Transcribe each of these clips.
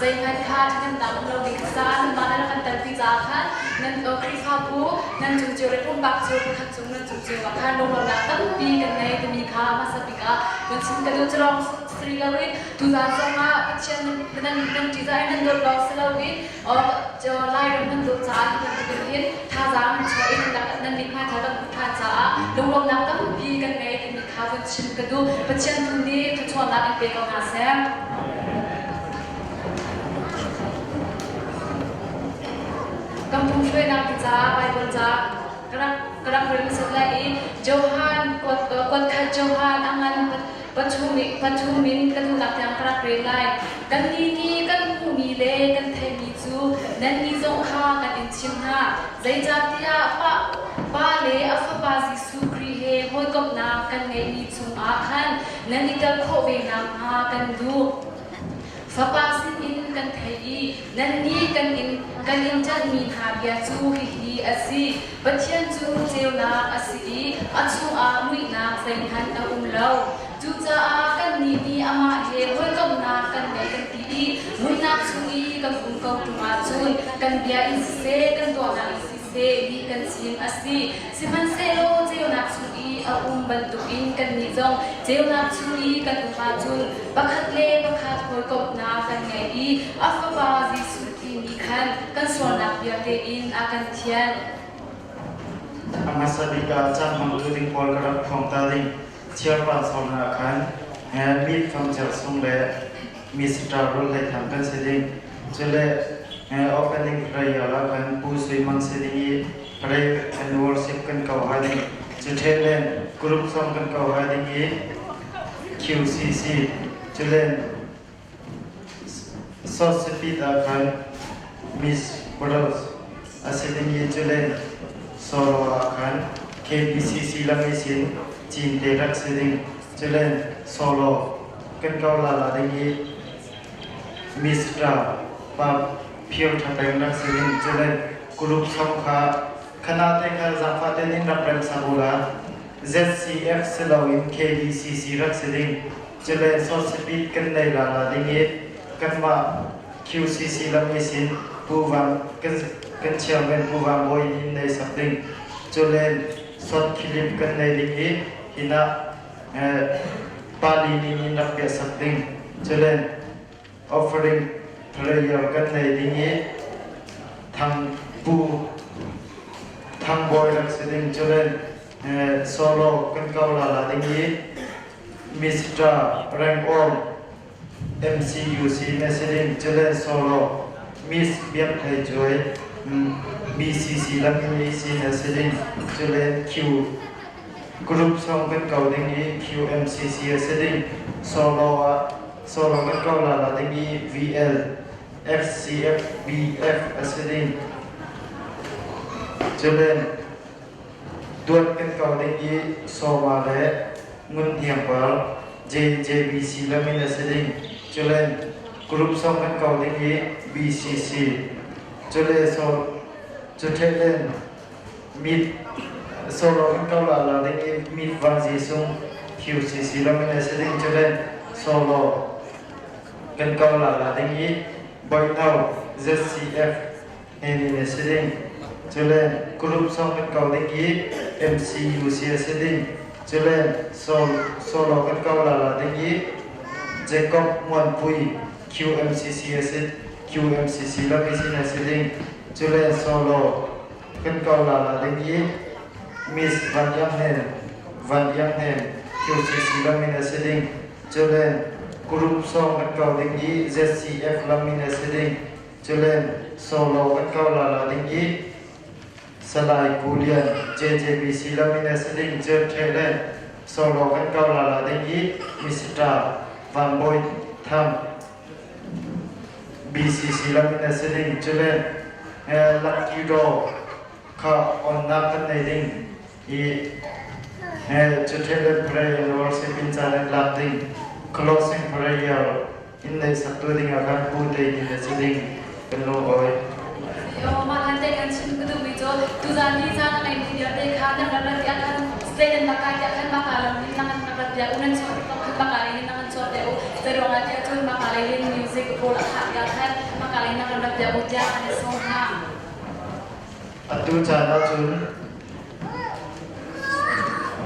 ใจงานคาดนั่นดังเราดิกซานั่นมาแล้วกันตัดพิจารณานั่นคริสฮาบูนั่นจูเจริญพุ่มบักจูขัดจุงนั่นจูเจว่าข้าลงเราตั้งปีกันในจะมีข้ามาสปิกานั่นสิ่งกระดูกจะลองสตรีลาวิทุกอย่างจะมาเช่นนั่นดีไซน์นั่นดูลองสลาวิจะไล่นั่นดูจ้านั่นจะเป็นเห็นท่าจ้ามันช่วยนั่นดิมาท่าตั้งท่าจ้าลงเราตั้งปีกันในจะมีข้าวันสิ่งกระดูกเป็นเช่นทุนนี้ทุกชนนัดอีกเป็นของอาเซียนกำลังช่วยนักจ้าไปบนจ้ากระดับเรื่องสุดเลยโจฮันกดขัดโจฮันอังอันปัจจุมินกันทุกอย่างกระดับเรื่องเลยกันนี่กันผู้มีเล่กันเทมีจูนั่นนี่จงข้ากันอินชิมฮาใจจัดที่ป้าเล่อัฟบาซิสุครีเฮหอยกับนากันไงมีจุงอาคันนั่นนี่กันโคเวนามฮากันดูฟ้าป่าสินกันไทยนั่นนี่กันอินจัดมีหาเบียจูฮีอาศีบัดเชียนจูเจ้านาอาศีอัศอาลุยนาเซนฮันอาเลาจูจ้ากันนี่อามาเฮหอยกับนากันไงกันตีมุยนาจูอีกันกุงกตุมาจูนกันเบียอินเซกันตัวนาอินเซดีกันซิมอาศีสิมันเซโลเจ้านาจูอีอาบันตุอินกันนิจงเจ้านาจูอีกันตุมาจูนบักขัดเล่บักขัดหอยกับนากันไงอัฟบาซิสุที่มีคันกันส่วนนักเบียเตอินอากันเทียนอามาสบิกาจันมังลุดิงพอลกระพงตาลิงเชียร์ปันสอนอาคันแฮมีฟังจากสงเล่มีสตาร์โรลให้ทำกันเสด็จจุเล่โอเปนิ่งเพลย์ละกันผู้สวยมันเสด็จเพลย์แอนวอร์สิบกันเก่าหาดิจุดเทเลนกรุ๊ปซองกันเก่าหาดิ QCC จุเล่ซอสสปีดอาคันมิสบรอสอาศัยดิจุเล่โซโลอาคัน KBCC ลำมิสินจีนเดรักเสด็จจุเล่โซโลกันเก่าลาลาดิมิสตราปาเพียวทับเป็นรักเสด็จจุเล่กรุ๊ปซองขาขณะที่การจับฟาเตนินรับเป็นซาบูลา ZCF สลาวิน KBCC รักเสด็จจุเล่ซอสสปีดกันในลาลาดิกันมา QCC ลำมิสินผู้วังกันเชียร์เป็นผู้วังบอยในสัปดาห์จุเล่สดคลิปกันในดิงีหินะปาลีนินับเปียสัปดาห์จุเล่ offering prayer กันในดิงีทางผู้ทางบอยรักเสด็จจุเล่โซโลกันเกาลาลาดิงีมิสตราแรงออมMCUC messaging จุเล่โซโลมิสเบียบไทยจอยBCC ลำมีซี messaging จุเล่ Q กรุ๊ปซองกันเก่าดิงี QMCC messaging โซโลกันเก่าลาลาดิงี VL FCF BF messaging จุเล่ดวดกันเก่าดิงีโซมาเลงุนเทียมเปล JJBC ลำมี messagingจุเล่กรุ๊ปซองกันเก่าดิงี BCC จุเล่จุเทเลนมิดโซโลกันเก่าลาลาดิงีมิดวันซีซุง QCC ลำมี messaging จุเล่โซโลกันเก่าลาลาดิงีบอยเท่า ZCF เอมี messaging จุเล่กรุ๊ปซองกันเก่าดิงี MCUC messaging จุเล่โซโลกันเก่าลาลาดิงีเจคอบมวนปุย QMCC ลำมีซี messaging จุเล่โซโลกันเก่าลาลาดิงีมิสวันยังเฮน QCC ลำมี messaging จุเล่กรุ๊ปซองกันเก่าดิงี ZCF ลำมี messaging จุเล่โซโลกันเก่าลาลาดิงีสลายกูเลียน JJBC ลำมี messaging เจอเทเลนโซโลกันเก่าลาลาดิงีมิสตราวันบอยทำ BCC ลำมี messaging จุเล่ลักกี้โดข้าออนนับกันในดิ่งจุดเทเลนเพลย์วอร์สิปินจานันลับดิ่ง closing prayer อินในสักตัวดิ่งอาการพูดในดิ่ง messaging เป็นโลกอยโยมาทันเตกันชิมกุดูวิโจตุจานีจานังไอเดียเตคานังรัตยาคันสเตนนักการยาคันมาการมินังนักรัตยาอุนันชอบมาการินังชอบเดโอเตโรงัตยาจุนมาการินมิวสิกโปรละขายาคัน dia utia ane soha. Atu channel chun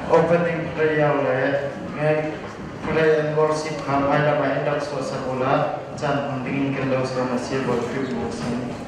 opening prayer le ngai pray and worship hamai la mai dak so sakula chan dingin kelo so masih worship musim.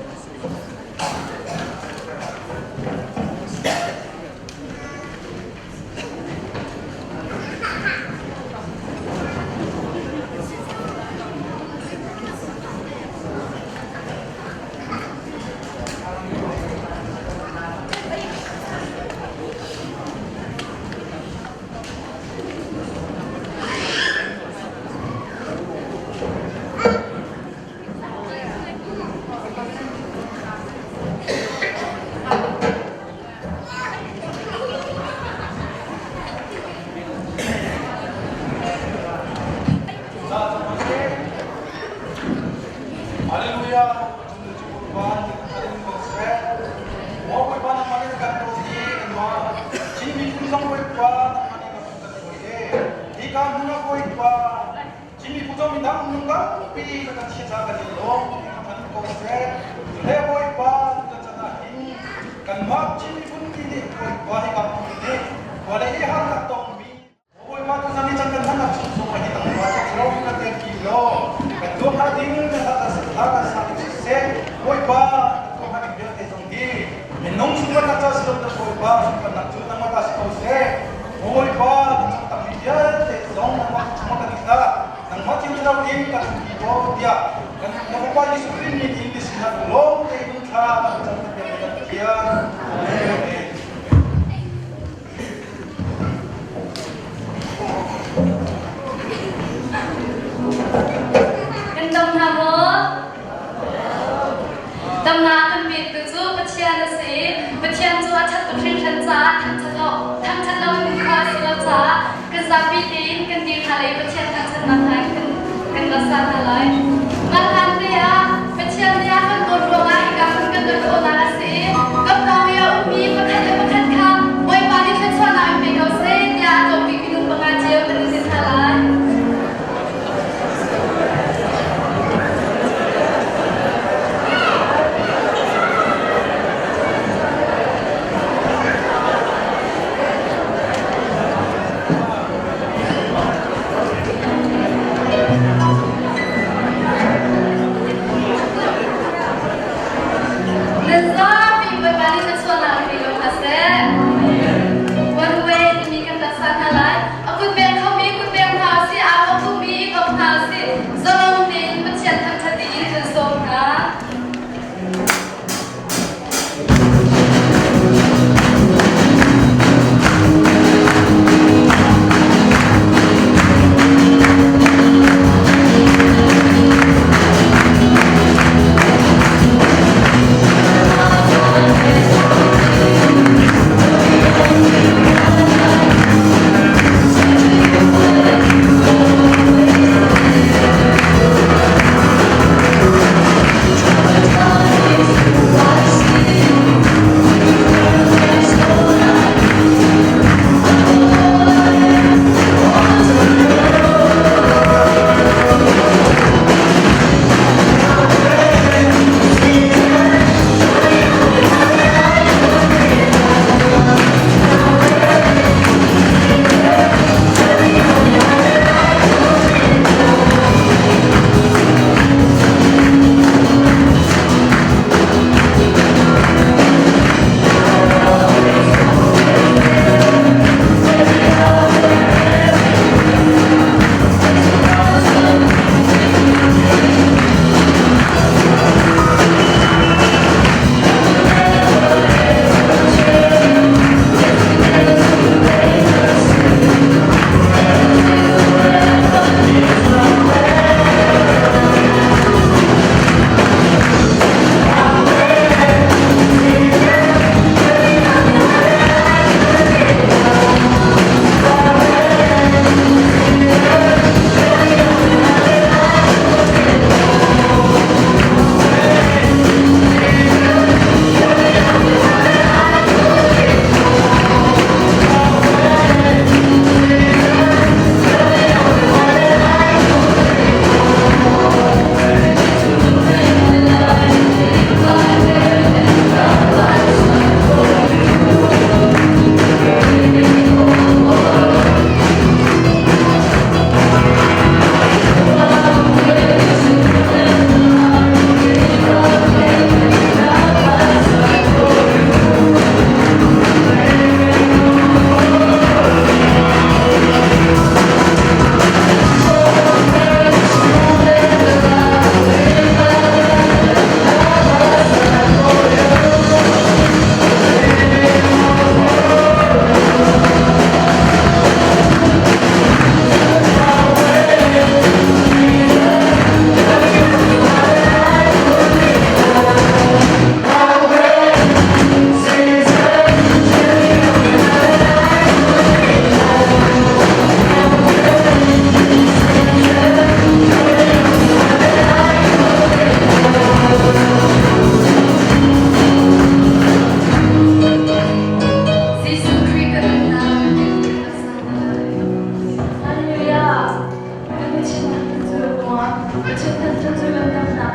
Hãy subscribe cho kênh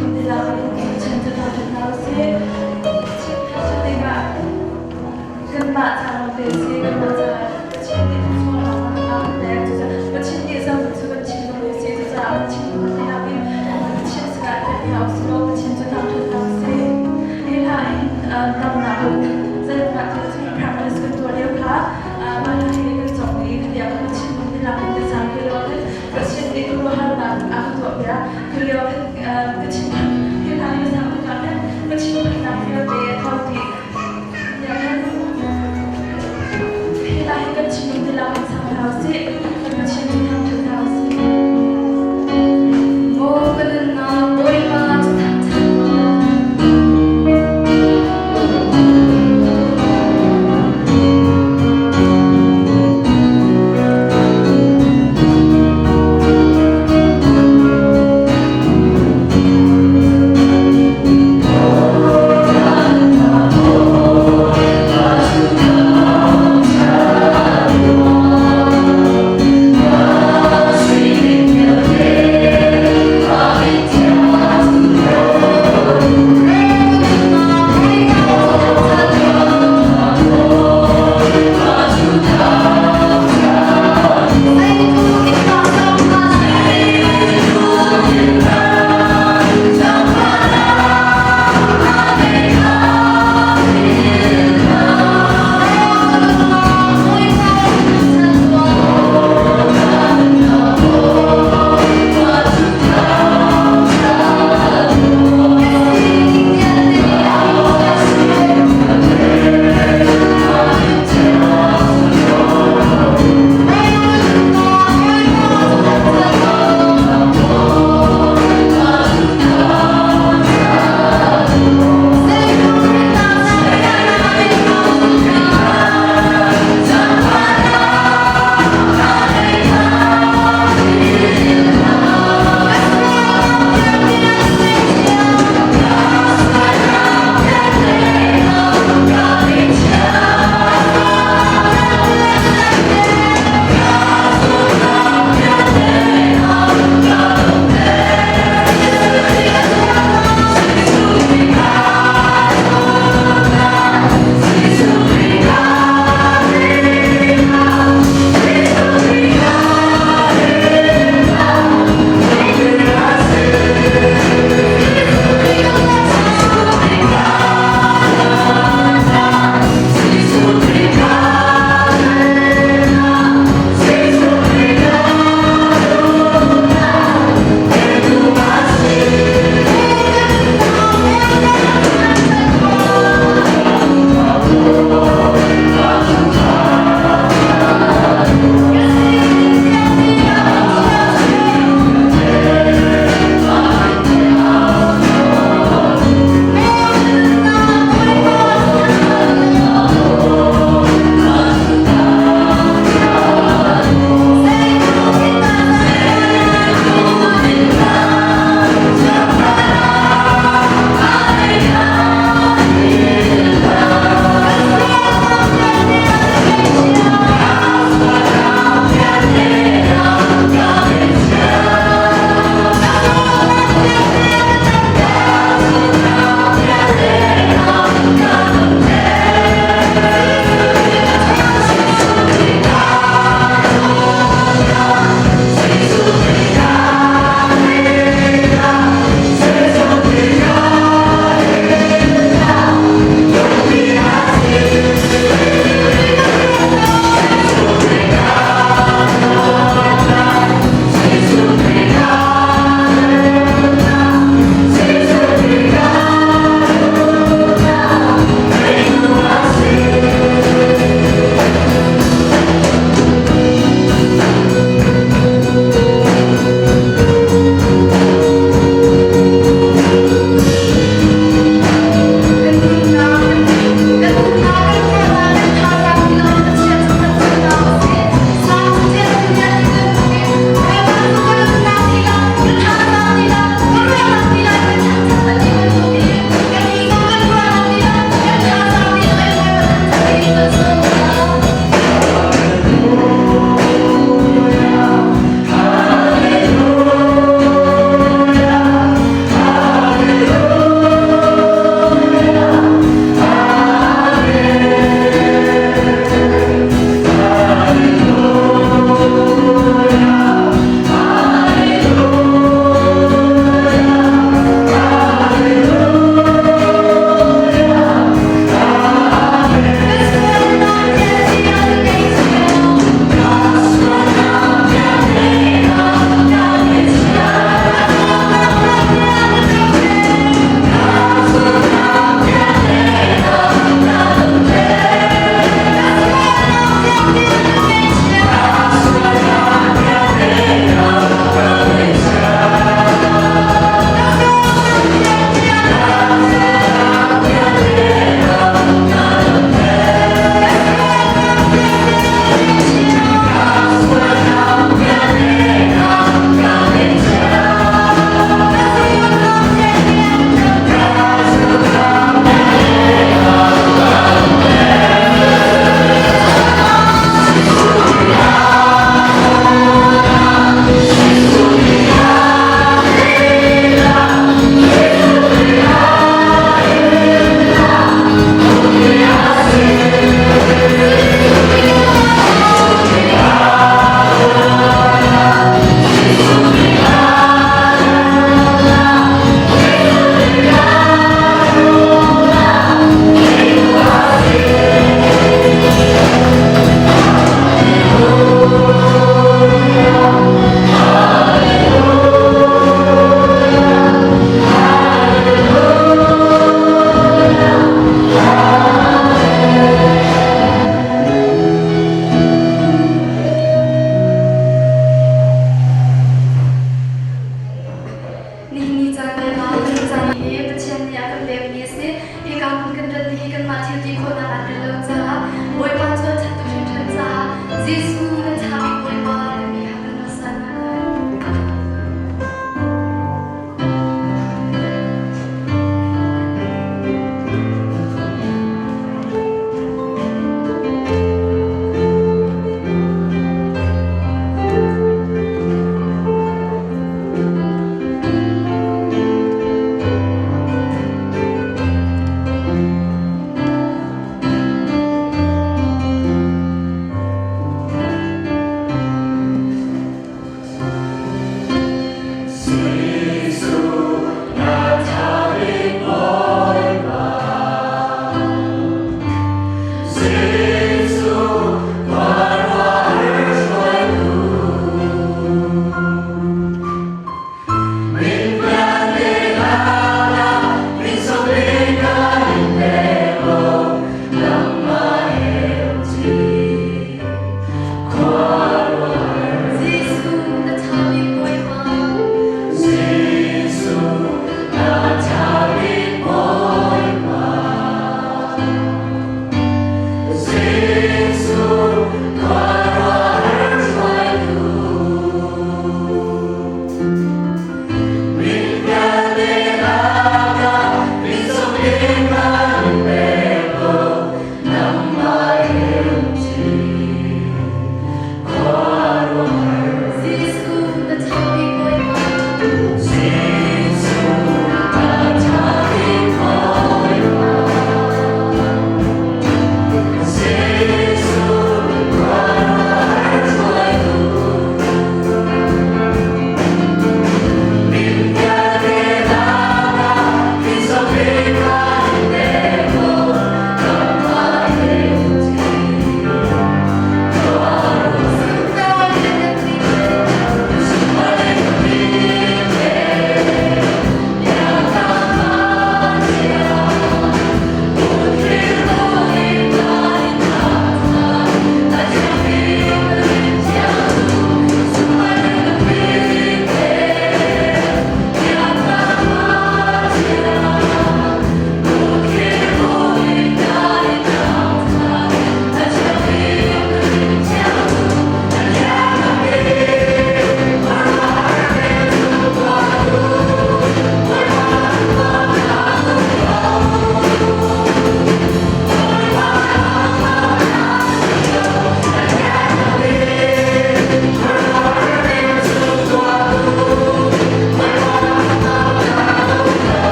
Ghiền Mì Gõ để không bỏ lỡ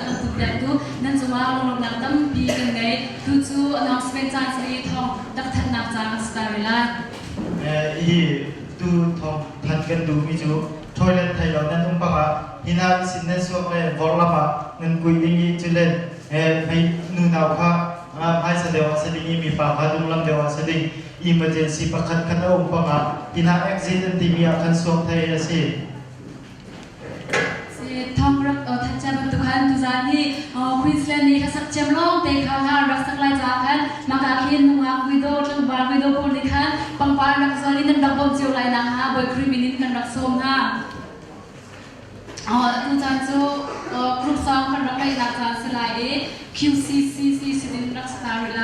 กับตุกแดงดูนั่นจะว่าลงนักตั้มปีกันไงดูจูน้องสเปนจานสีทองดักทันนักจางสตาร์เวลาtu thom than kan du mi chu toilet thai lo nan um pa ha hina sin ne so le vor la ma ngan kui ding yi chu len phai nu naw kha phai sa dewa sa ding mi pa kha dung lam dewa sa ding emergency pa khat khat um pa ha hina accident ti mi a khan so thai aseทองรักทันจำตุกันตุจานี่ควีนส์แลนด์นี่ค่ะสักเจมลองเตะข้าวหารักสักลายจากกันมากาเขียนมุงอาวิโดจังบาวิโดพลนี่ค่ะปังปานรักซอนี่นั่นดับบอลเจียวลายนางฮะบอยครีมินินกันรักส้มฮะตุจานจูกรุ๊ปสองกันรักไล่รักจานสลาย QCCC สินินรักสตาร์วิไล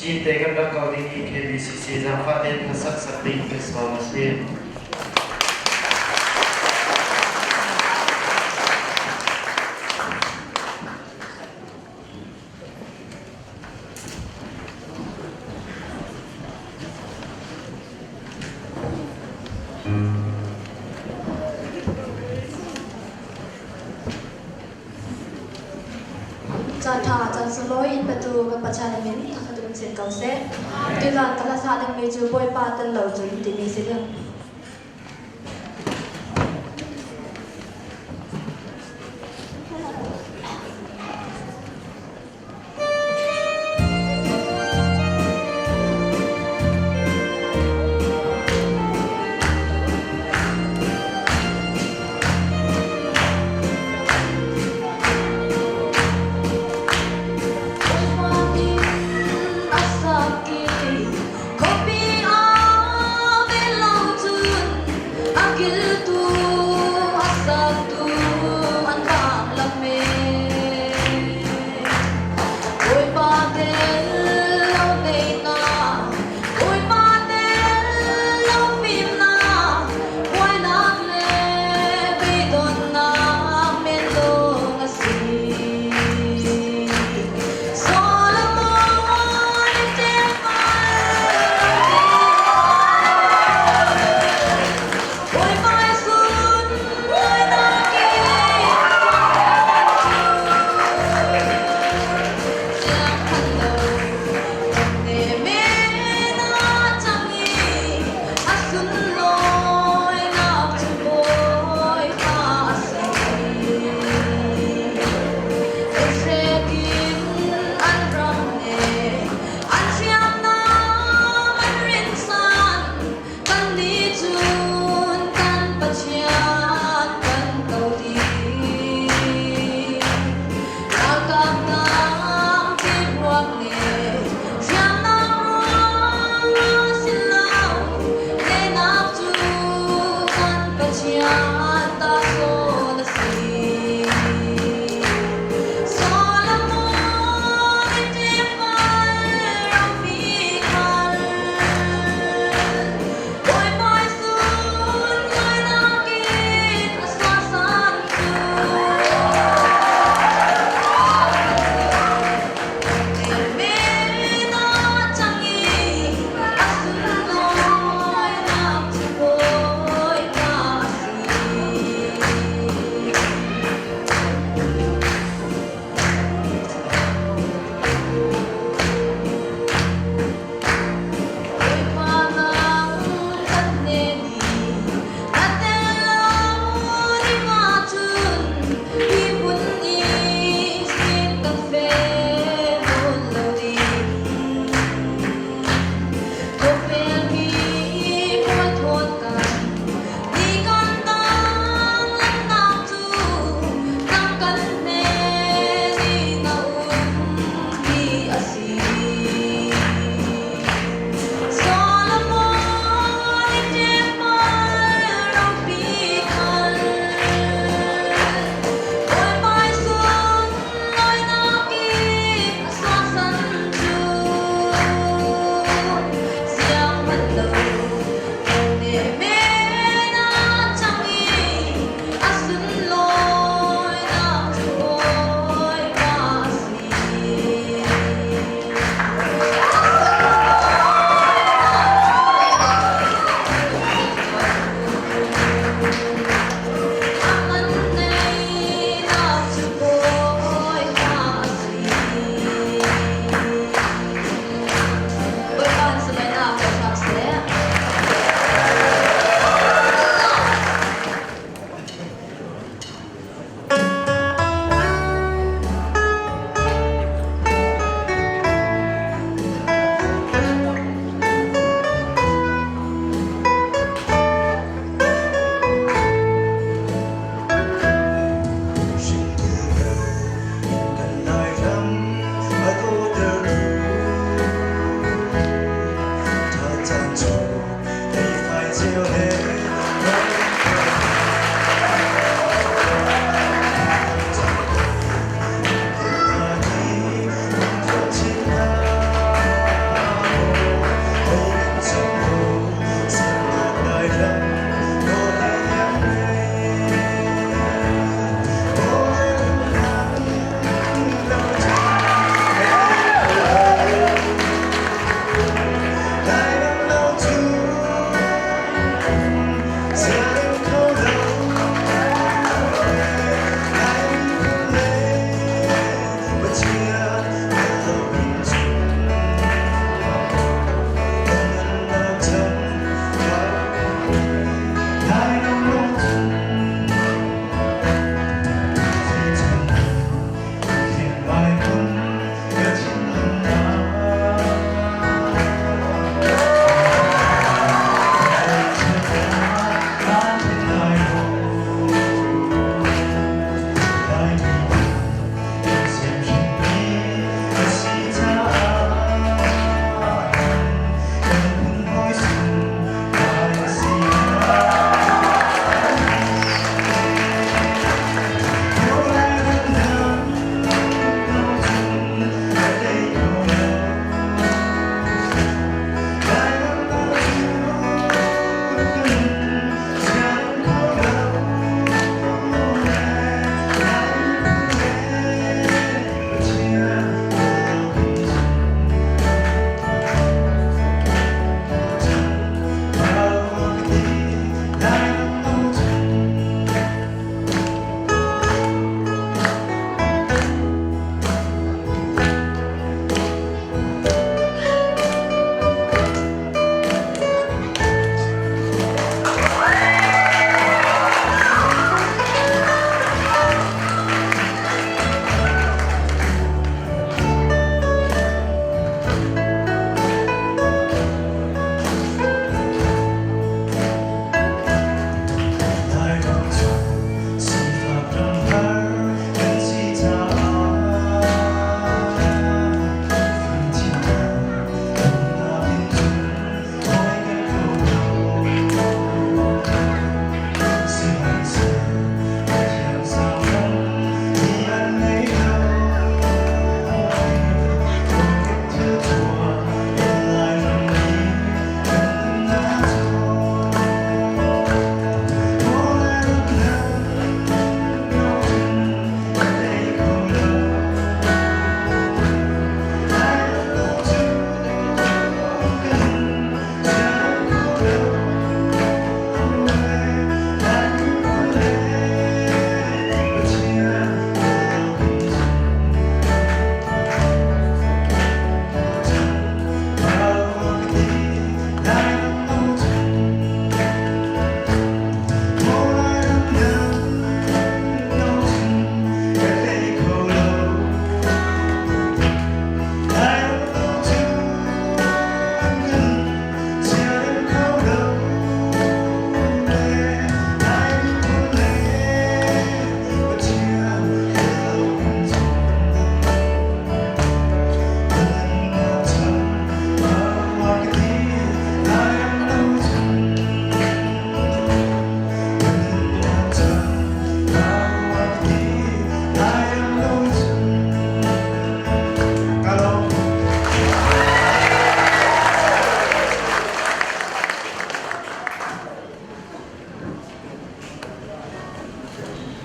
जीते गंदा कौदी की KBCC जाफाते फसक सकती के स्वामसेจันทาจันสโลอินประตูกับประชาชนทักดุนเสียงเก่าเซ็ตตุลาตลาดสาดังเมจูบอยปาตันเหล่าจุนติมีเสียง Hãy subscribe cho kênh Ghiền Mì Gõ để không bỏ lỡ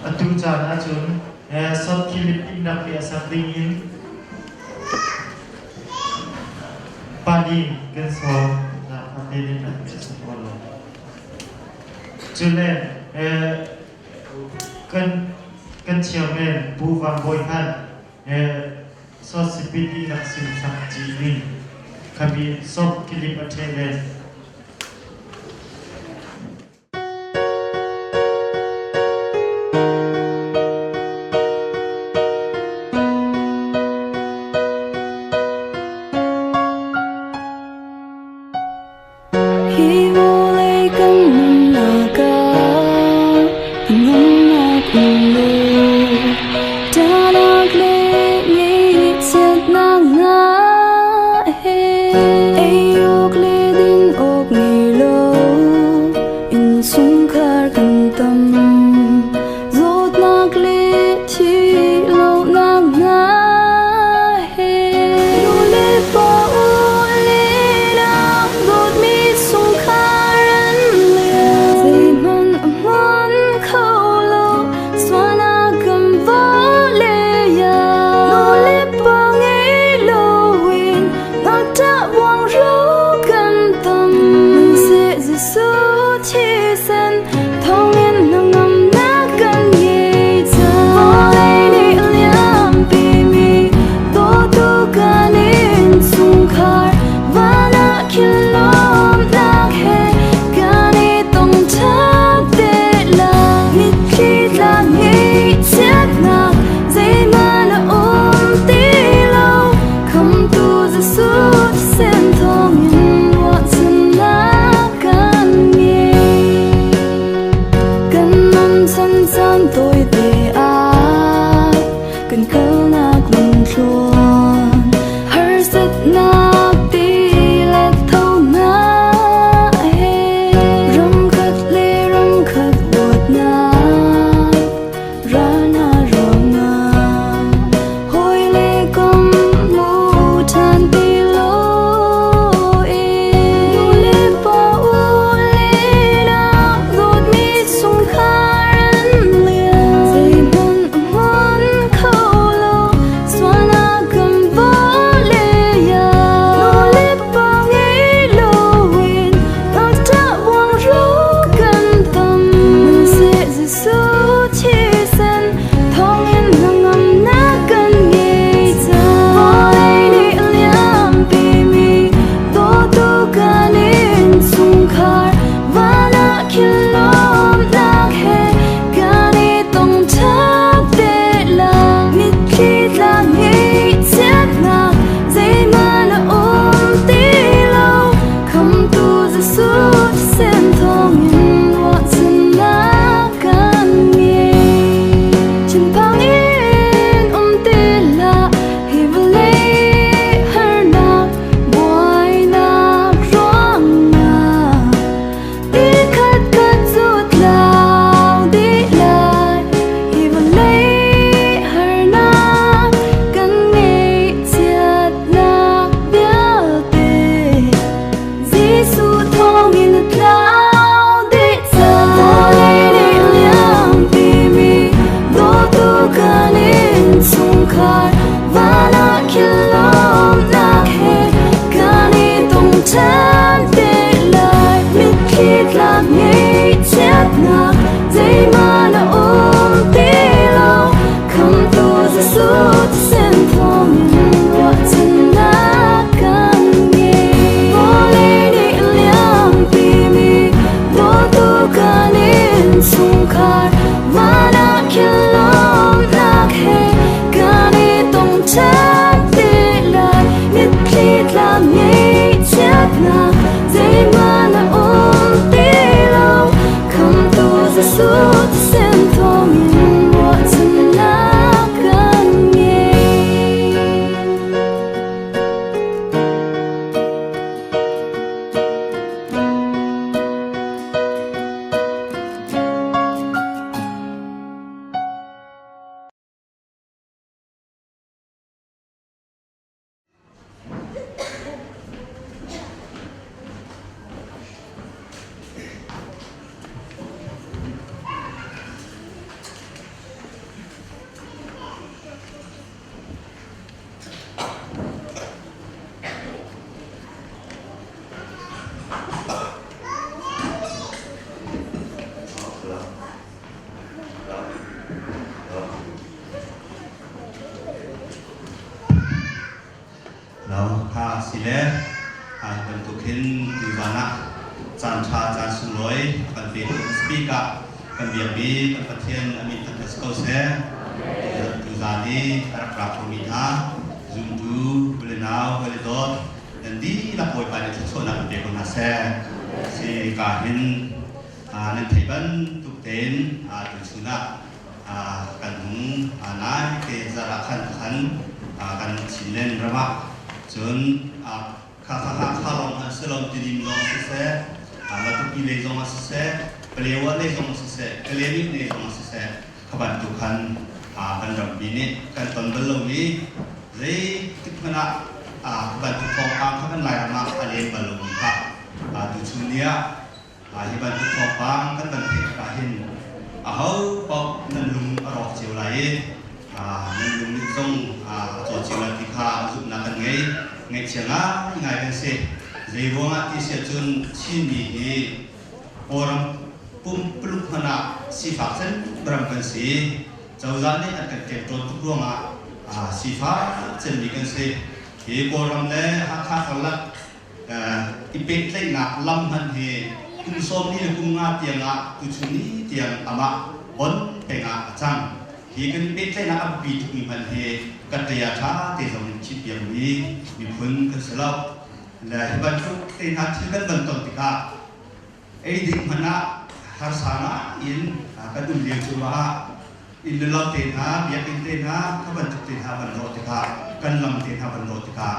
atu chana chun sot kilip inak ya sakding in pani kan so na pateli na sepolo chulen kan chiamen bu wang boy kan so sipiti nak sim sak ji ni kami sot kilip atelen เราพาสิเลเป็นตุกินดีวานะจานชาจานสุนลอยกันเป็นสปีกกันเบียบีกันประเทศอเมริกาสกอตเซ่ตุจานีรักรักมิฮาจุนดูเวลนาวเวลดอดdan di lapoi pada sesuatu yang berguna si kahin nanti ban tukten tujuan kan anak kezarakan kan kan silen ramak jun kakak kalong selom tidim long sese batu pilih long sese pelewat le long sese kelebik le long sese kebantukan kan rabbini kan pembelum ni zai tikmana bantu topang kan layamak alien balung pak tujuannya bantu topang kan bantu kahin ahau pok nalung arok jiu lain nalung nizong jauh jiu latika zuk nakan ngai cianga ngai kan se zebonga ti sejun cini di orang peluk hana sifat sen berangkat se jauh zani akan ketot ruanga sifat sen dikan se he orang le hakha kalak ipek le nak lam han he kum som ni kum nga tianga tuchuni tiang ama bon penga achang he kan ipek le nak abi tu mi han he kataya tha te som chi piang ni mi phun kan selau la ban tu te na thi kan ban ton tika ei ding hana har sana in ka dum liang chu ma in le lo te na biak in te na ka ban tu te ha ban ro tika kan lam te ha ban ro tika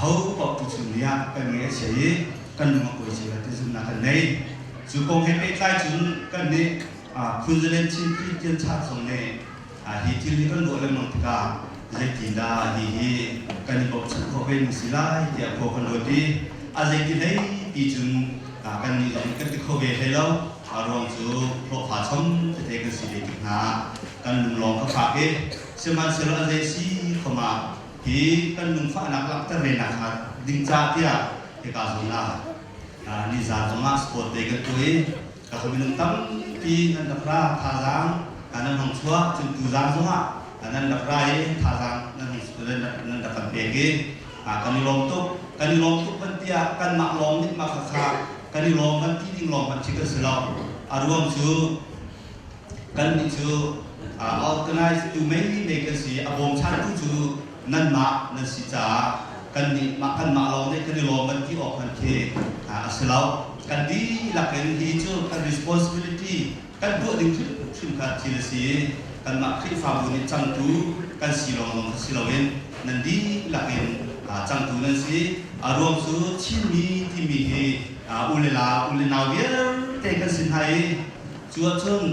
hau pok tu chunia kan nge sei kan ma ko sei te zum na kan nei chu kong he pe kai chun kan ni khun zelen chin pi tian cha song ne hi til ni kan lo le mang tika zai ti da hi kan pok chan ko be mu silai ti ko kan lo ti a zai ti nei ti chun kan ni lo kan ti ko be he lo arong chu pro pha chom te kan si le ti na kan lung long ka pha ke seman sel a zai si khoma hi kan lung fa nak lak ter na khat ding cha tia te ka zona ni za zonga sport te ka toi ka khamin tam pi nan da ra tha jang kanan hong chua chun tu jang zonga kanan da ra e tha jang nan student nan da kan pe ge kan ni lom tu ban tia kan mak lom ni ma kha kha kan ni lom ban ti ding lom ban chi ka selo aruam chu kan ni chu organize to many makers abom chan tu chu nan ma nan si cha kan ni ma lo ne kan ni lo ban ki ok kan ke aslau kan di la kan hi chu kan responsibility kan bu ding chun ka chi le si kan ma khi fa bu ni chang tu kan si lo wen nan di la kan chang tu nan si arom su chin mi ti mi he ule na wi te kan sin hai chu chun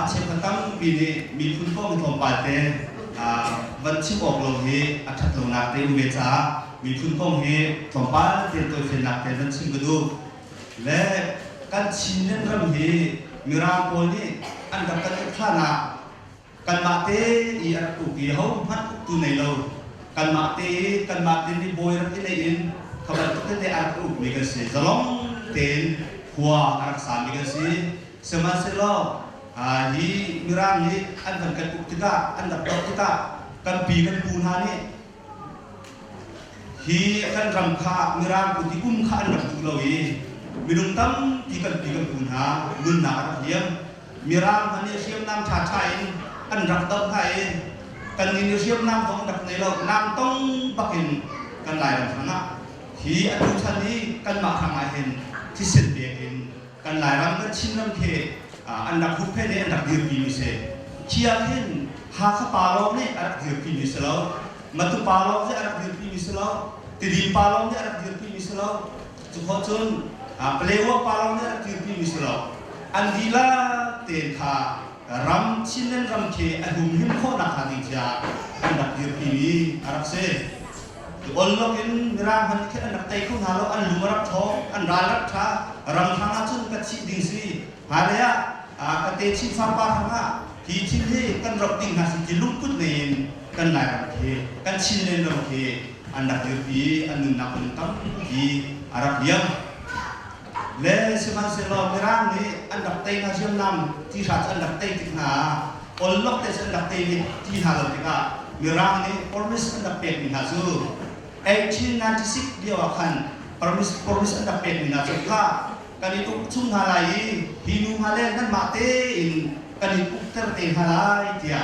che patam bi ni mi phun ko mi thom pa teวันชิบอกเราเฮอัฐตรงนักเตอุเบจามีพุ่นก้องเฮถมป้าเตตัวเฟนักเตวันชิมกระดูและการชินนั้นรำเฮมีรางโพนี่อันดับกันทุกท่านะกันมาเตอีอันตุกีเขาพัดตุในเรากันมาเตนี่บอยรักที่ในอินขบันทุกท่านได้อันตุมีกันสิจะล้มเตนหัวรักษามีกันสิสมาชิกเราhi mirang hi an kan uktika an dak uktika kan pi kan punha ni hi kan ram kha mirang puti kha an dak lo hi minung tam ti kan punha gun na hiam mirang han ni siam nam tha thai an dak tong thai kan ni siam nam tong dak nei lo nam tong bakin kan lai ram thanga hi atu chan ni kan ma khang ai hen ti sen be hen kan lai ram kan chin ram keอันดับคุกเพนอันดับเดียร์ปีมิเซเชียร์เห็นหาข้าปาลองเนี่ยอันดับเดียร์ปีมิเซแล้วมาตุปาลองเนี่ยอันดับเดียร์ปีมิเซแล้วติดีปาลองเนี่ยอันดับเดียร์ปีมิเซแล้วจุดขจรเปลวปาลองเนี่ยอันดับเดียร์ปีมิเซแล้วอันดีละเตนขารำชินเลนรำเคอันหุ่มหิมโคนักหาดิจาอันดับเดียร์ปีมิอารักเซอัลลอฮ์อินมิรามฮันแค่อันดับเตยคุณฮาโลอันลุมรับท้องอันราลักท้ารำทางอาจุนกัดชิดิงซีหาเดียกเตชิฟ้าป้าทางอ่ะที่ชินเฮกันรบติงหาสิจิลุกพุทธเนนกันหลายรำเคกันชินเลนรำเคอันดับเดียร์ปีอันนึงนับเป็นตั้มที่อารักเดียมและสมาชิกเรามิรามนี่อันดับเตยหาเชื่อมนำที่รัฐอันดับเตยติดหา all lock te sen dak te ti ha lo tika mirang ni promise andak pek ni hasu 1896 dia akan promise andak pek ni hasu ka kani uk chung halai hinu halen kan mate in kani uk ter te halai dia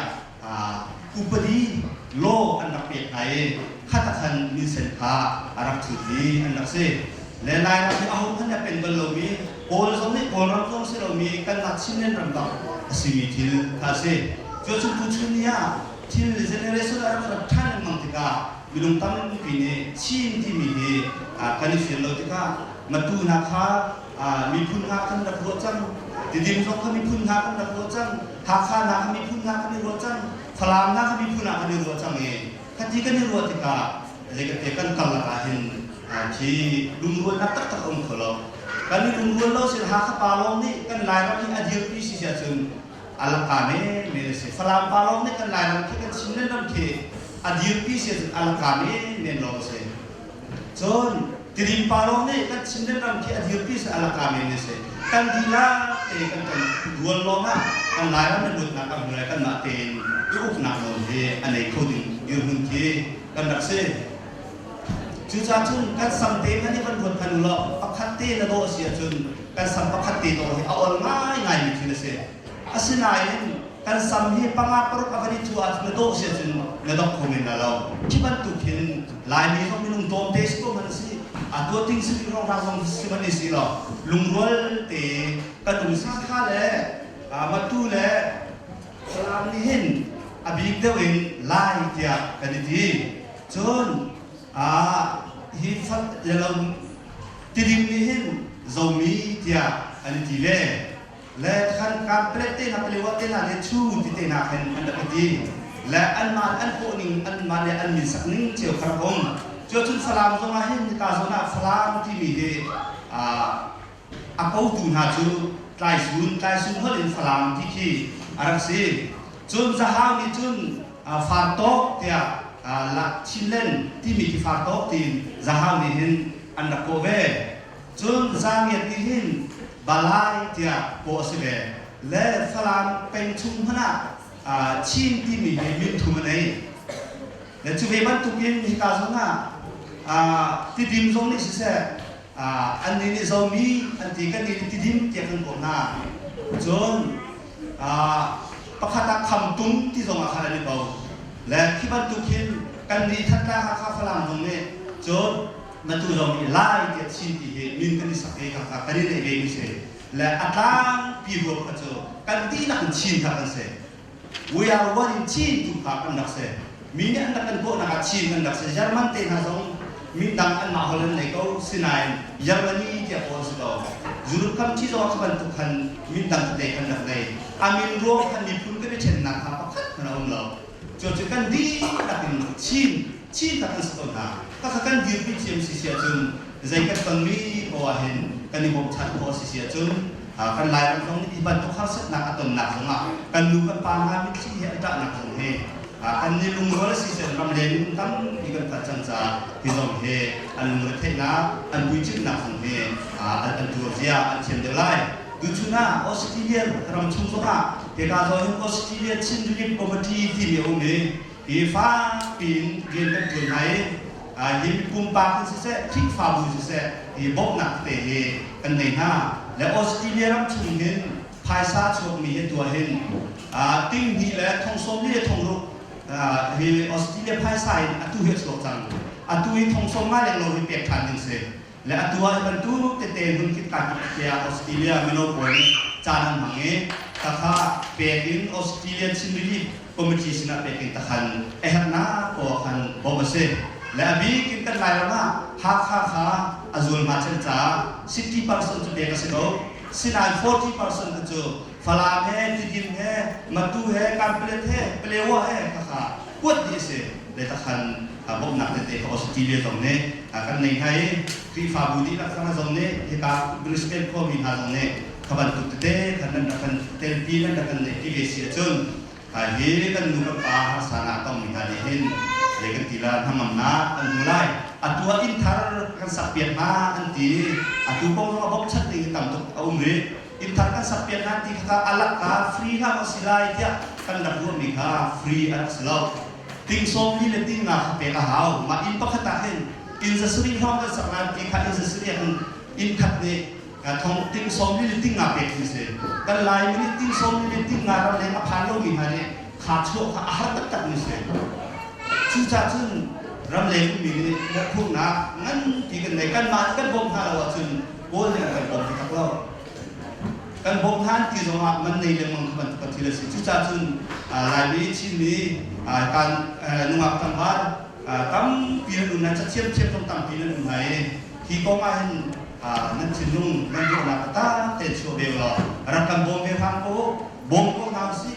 upadi lo andak pek ai khatakan ni sen kha arak thudi andak se le lai na ni ahum han pen bal lo mi pol som ni pol ram som se lo mi kan na chinen ram da asimi thil ka se jo chu tu chu ni ya thil generation arak ra than mang tika bilung tam pi ni chin ti mi he kan fil lo tika matu na kha mi phun ha kan da ro chang ti dim so kha mi phun ha kan da ro chang ha kha na mi phun ha kan ro chang phalam na mi phun ha kan ro chang e khati kan ro tika le ka te kan kal la ka hinที่ลุงรวนนักตักตะองค์ขลอกันนี่ลุงรวนเราเสียหาข้าปลาลงนี่กันลายเราที่อดีตปีสิเสียจนอัลกาเมเมเสฟลามปลาลงนี่กันลายเราที่กันชินเล่นน้ำเทอดีตปีเสียจนอัลกาเมเมนเราเสียจนที่ดินปลาลงนี่กันชินเล่นน้ำเทอดีตปีเสียอัลกาเมเนเสกันทีละกันรวนลงอ่ะกันลายเราเนี่ยบุตรนักกันอะไรกันมาเต็นยุคหนักเลยที่อันไหนเขาถึงยืนหุ่นที่กันนักเสียจุดจ้าจุนการสัมเทกันนี่มันคนพันธุ์ละปักขัดเตนะโดเสียจุนการสัมปักขัดเตโดให้เอาง่ายง่ายมีทีละเสียอาศัยนั้นการสัมให้ปังอาปรุกอาการที่ชัวร์นะโดเสียจุนนะดอกคอมเมนต์เราที่มันตุกินลายนี้ต้องมีนุ่งโดนเทสก็มันสิตัวทิ้งสิ่งที่เราทำสิ่งมันนี่สิเราลุงรัวเตะกันตุสักข้าเลยมาตู้เลยพลังนี้เห็นอภิเดวินลายเดียกันดีจุนฮิฟัดยาลมที่ดิมนี่เห็นโจมีเดียอันนี้ทีเล่และขันการเปลี่ยนเต้นนับเปลี่ยนว่าเต้นอะไรชูที่เต้นนักเห็นอันนั้นดีและอันมาอันโคนิงอันมาเนี่ยอันมีสักนิ่งเจียวคาร์บอนเจ้าชุนสลามตรงนั้นเห็นการสนาสลามที่มีเดอาเขาตูนหาจูไตรซุนเขาเล่นสลามที่ขี้อารักซีจุนจะหามีจุนฟาร์โตเดียลักชิเลนที่มีที่ฟาร์โตทีนจะหามีหินอันดับโคเวจนจางเงียที่หินบาลายเทียโปสิเวและฝรั่งเป็นชุมพนะชินที่มีมินทุมันเองและจุเวบันทุกินที่กาซงที่ดิมซงนี่สิเสอันนี้นี่เรามีอันที่กันนี่ที่ดิมเกี่ยวกันก่อนนะจนประคัตคำตุ้มที่ส่งอาคารนี้เขาและที่บรรทุกหินกันดีทัดทางข้าฝรั่งตรงนี้จนมาดูเรามีไล่เด็ดชิ้นที่เห็นมินกันที่สักเองกันนี่ในเรื่องนี้เสียและอัตราปีบัวกันจกันที่นักชิ้นกันเสียwe are one inชิ้นทุกภาคกันนักเสียมีเนี่ยนักกันพวกนักชิ้นกันนักเสียเยอรมันเต็นหาสองมีดังอันมาฮอลแลนด์ในเขาสินายเยอรมนีที่เขาสุดเอาจุดคำที่เราบรรทุกกันมีดังเด็กกันนักเลยอามินรัวกันมีพุ่งก็ได้เช่นนักครับพักกันเอาเราจนกันดีนักชิ้นนักกันสุดนะก็กันดีพิจิมสิเสียจนใจกันฟังมีโอเห็นกันนี่ผมชัดโอสิเสียจนกันหลายบางครั้งที่บรรทุกข้าวสักนักอัตนหนักสงะกันดูกันปานามิที่เหตุการณ์หนักสงเหอันนี้ลุงรัวสิเสียรำเลียนตั้งที่กันตัดจันทร์ที่สงเหอันลุงรัวเทนะอันบุญจิตหนักสงเหอันตัวเสียอันเช่นเดียวกันดูชุน่าออสเตรเลียรำชุ่มสงะเกี่ยวกับตัวออสเตรเลียชินดุลิปคอมมิตี้ที่มีองค์นี้ที่ฟ้าปีนเรียนกันถึงไหนยิมกุมปากสิเสทิกฟาบูสิเสที่บอกหนักเตะกันในหน้าและออสเตรเลียรำชุ่มเห็นภายซาชกมีตัวเห็นติ้งนี่และทองสมนี่ทองรุกเฮออสเตรเลียภายซาอัตุเฮสโลจังอัตุยทองสมมาเลี้ยงเราให้เปียกทันดินเสและอัตัวบรรทุกเตะหุ่นคิดการเกี่ยออสเตรเลียไม่รู้ผลจานหังเงี้ยตะขาเปียกินออสเตรเลียชินดีคอมมิชชั่นเปียกินตะขันหันหน้าโกขันบอมเสและบีกินกันหลายแล้วนะฮักอาจูลมาเชนจ้า60%จะเปียกสิโก้สินาย 40% ก็จะฝรั่งเฮติดิมเฮมาดูเฮการเปลี่ยนเฮเปลี่ยนว่าเฮตะขาปวดดีเสเลยตะขันบอกหนักเตะออสเตรเลียตรงนี้กันในไทยที่ฟาบูดีลักษณะตรงนี้ที่กับบริสเบนโควินหาตรงนี้ขบันตุกเตะกันนั่นกันเตลปีนั่นกันในที่เวสีจนเฮกันดูกับปาสานาต้องมีการเห็นเลยกันทีละทำมันนะอันดูไล่อัตัวอินทาร์กันสับเปลี่ยนมาอันทีอัตัวพวกเราบอกชัดเลยต่ำตุกเอาเมื่อ อินทันกันสับเปลี่ยนนั่นที่ข้าอัลลักข้าฟรีข้ามาสิไลเดียกันดับรวมมีข้าฟรีอัลลักสิลาติงส้มนี่เลยติงงาข้าเปก้าหาวมาอินปักขัดเห็นอินจะสรีห้องกันสักงานที่ข้าอินจะสรีกันอินขัดเนี่ยทองติงส้มนี่เลยติงงาเปกที่เสกันลายมันติงส้มนี่เลยติงงาเราเลยมาพันโลมีฮะเนี่ยขาดโชว์ขาอาหารตัดนี่เสชื่อจ่าซึ่งรำเล่นมีเนี่ยพวกนักงั้นที่กันไหนกันมากันบ่มหาเราซึ่งโว้เนี่ยกันบ่มที่กับเรากันบ่มท่านที่สมัครมันในเรื่องมันปฏิเสธชื่อจ่าซึ่งรายนี้ชิ้นนี้การนุ่งอับทั้งบ้านตั้มปีนั้นนั่นจะเทียบต้องตั้มปีนั้นไหนที่ก็มาเห็นนั่นชิ้นนุ่งนั่นโยนักตาเตะโชว์เบลล์รักกันบ่มเบลล์ก็บ่มก็ทำสิ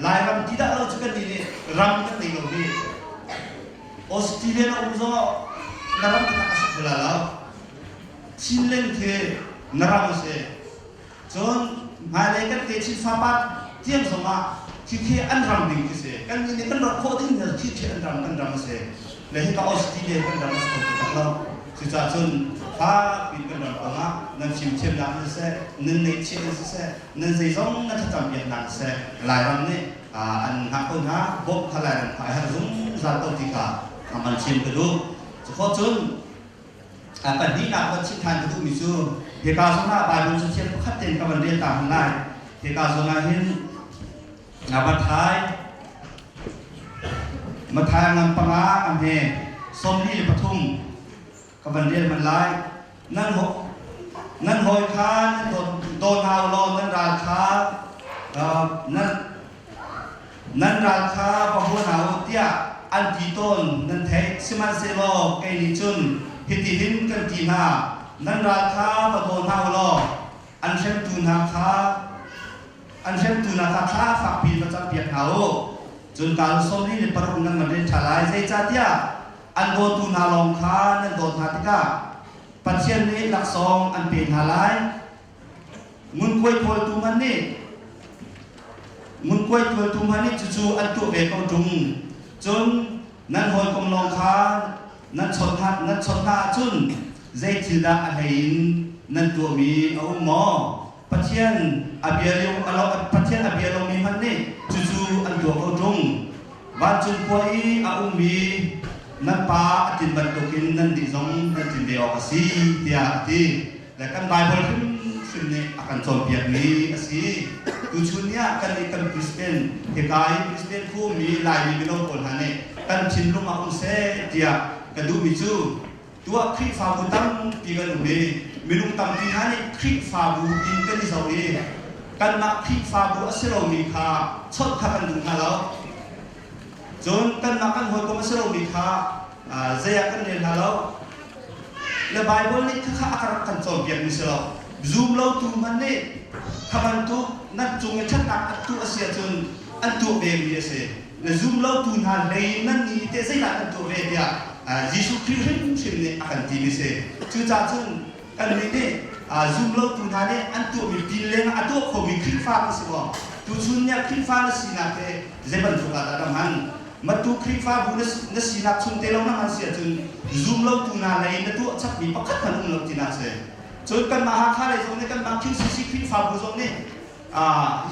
ลายรำที่ได้เราจะกันดีนี่รำกันในโลกนี้ออสเตรเลียเราจะนรำกันอาศัยเวลาเราชินเล่นเทนรำเสจนมาเลยกันเทชินฟ้าปัดเทียมสมาที่เทอันรำดิ่งที่เสกันนี่กันรำโคตรที่เนี่ยที่เทอันรำเสเลยให้กับออสเตรเลียกันรำสกุลกันเราคือจะจนฟ้าปิดกันรำกันนะนั่นชิมเชื่อมดังเสนั่นในเชื่อมเสนั่นใจจงนั่นจะจำเป็นดังเสลายรำนี่อันหักคนนะบอกขลายรำขายหารุ่งจัดตัวที่ขามันชิมกระดูกขอจนกันดีนักวันชิมทานกระดูกมิซูเหตุการณ์สนาบายมันจะเชื่อมขัดเต็นกับมันเรียนตามได้เหตุการณ์สนาเห็นมาท้ายงานปังอาอันเฮสมนี่ปทุมกับมันเรียนมันไล่นั่นหอยค้านั่นโดนหาวลอนนั่นราคานั่นราคาพอหัวหนาวเตี้ยอันที่ต้นนั่นแท้สิมันเซโลเกนิจุนฮิติหินกันทีน่านั่นราคาพอโดนหาวลออันเช่นตุนาคาคาฝากปีประจำเปียกเขาจนการสมนี่ในประรุนั้นมันเรียนฉลายใจจัดยาอันโดนตุนาลองคานั่นโดนหาติกาปัจเจียนนี้หลักสองอันเป็นหาลายมุนกวยพอตุมันนี่จู่ๆอันตัวเบกเอาจุงจนนั่นหอยกำลองคานั่นชนหาจุนใจจิดาอันเห็นนั่นตัวมีเอาหมอปัจเจียนอเบียลงมีมันนี่จู่ๆอันตัวเอาจุงวันจุนพวยเอามีนั่นป้าจินบันตุกินนั่นดิจงนั่นจินเดียวกับสีเดียตีและกันบายบอลขึ้นซึ่งนี่อาการโจมเปียกนี้สิดูชุนเนี้ยกันในกันบริสเบนเหตุการณ์บริสเบนผู้มีลายมีเป็นองค์คนหันเนี่ยกันชินลงมาอุ้งเสเดียกันดูมิจูตัวคลิปฟาบูตั้งปีกันอยู่นี่มีลุงตั้งปีหันเนี่ยคลิปฟาบูอินกันที่สาวนี่กันมาคลิปฟาบูอัศโรมีค่าชดขับกันดูมาแล้วจนกันมากันหัวก็อัศโรมีค่าเจียกันเรียนแล้วและไบเบิลนี่คือข้าอาการกันโจมเปียกมิสลซูมเราตูมันนี่ขบันตุนั่นจงชัดนักอัตุอาเซียจนอันตัวเบบีเสและซูมเราตูนั่นเลยนั่นนี่เตะใส่ละอันตัวเบบียิสุคริสต์ชิมเนี่ยอาการทีมิเสจู่จ้าจนกันนี่เนี่ยซูมเราตูนั่นเนี่ยอันตัวมีปีเลงอันตัวเขามีคลิปฟ้าสิวะตัวชุนเนี่ยคลิปฟ้านั่นสินะเตะเจ็บันทุกข์อะไรมันมาตัวคลิปฟ้าบุญนั่นสินะชุนเตะเรานั่นมันเสียจนซูมเราตูนั่นเลยนั่นตัวชักมีปักขัดมันอุ้งเราทีน่าเสจนกันมาหาข้าเลยตรงนี้กันมาคิดสิคลิปฟ้าบุญตรงนี้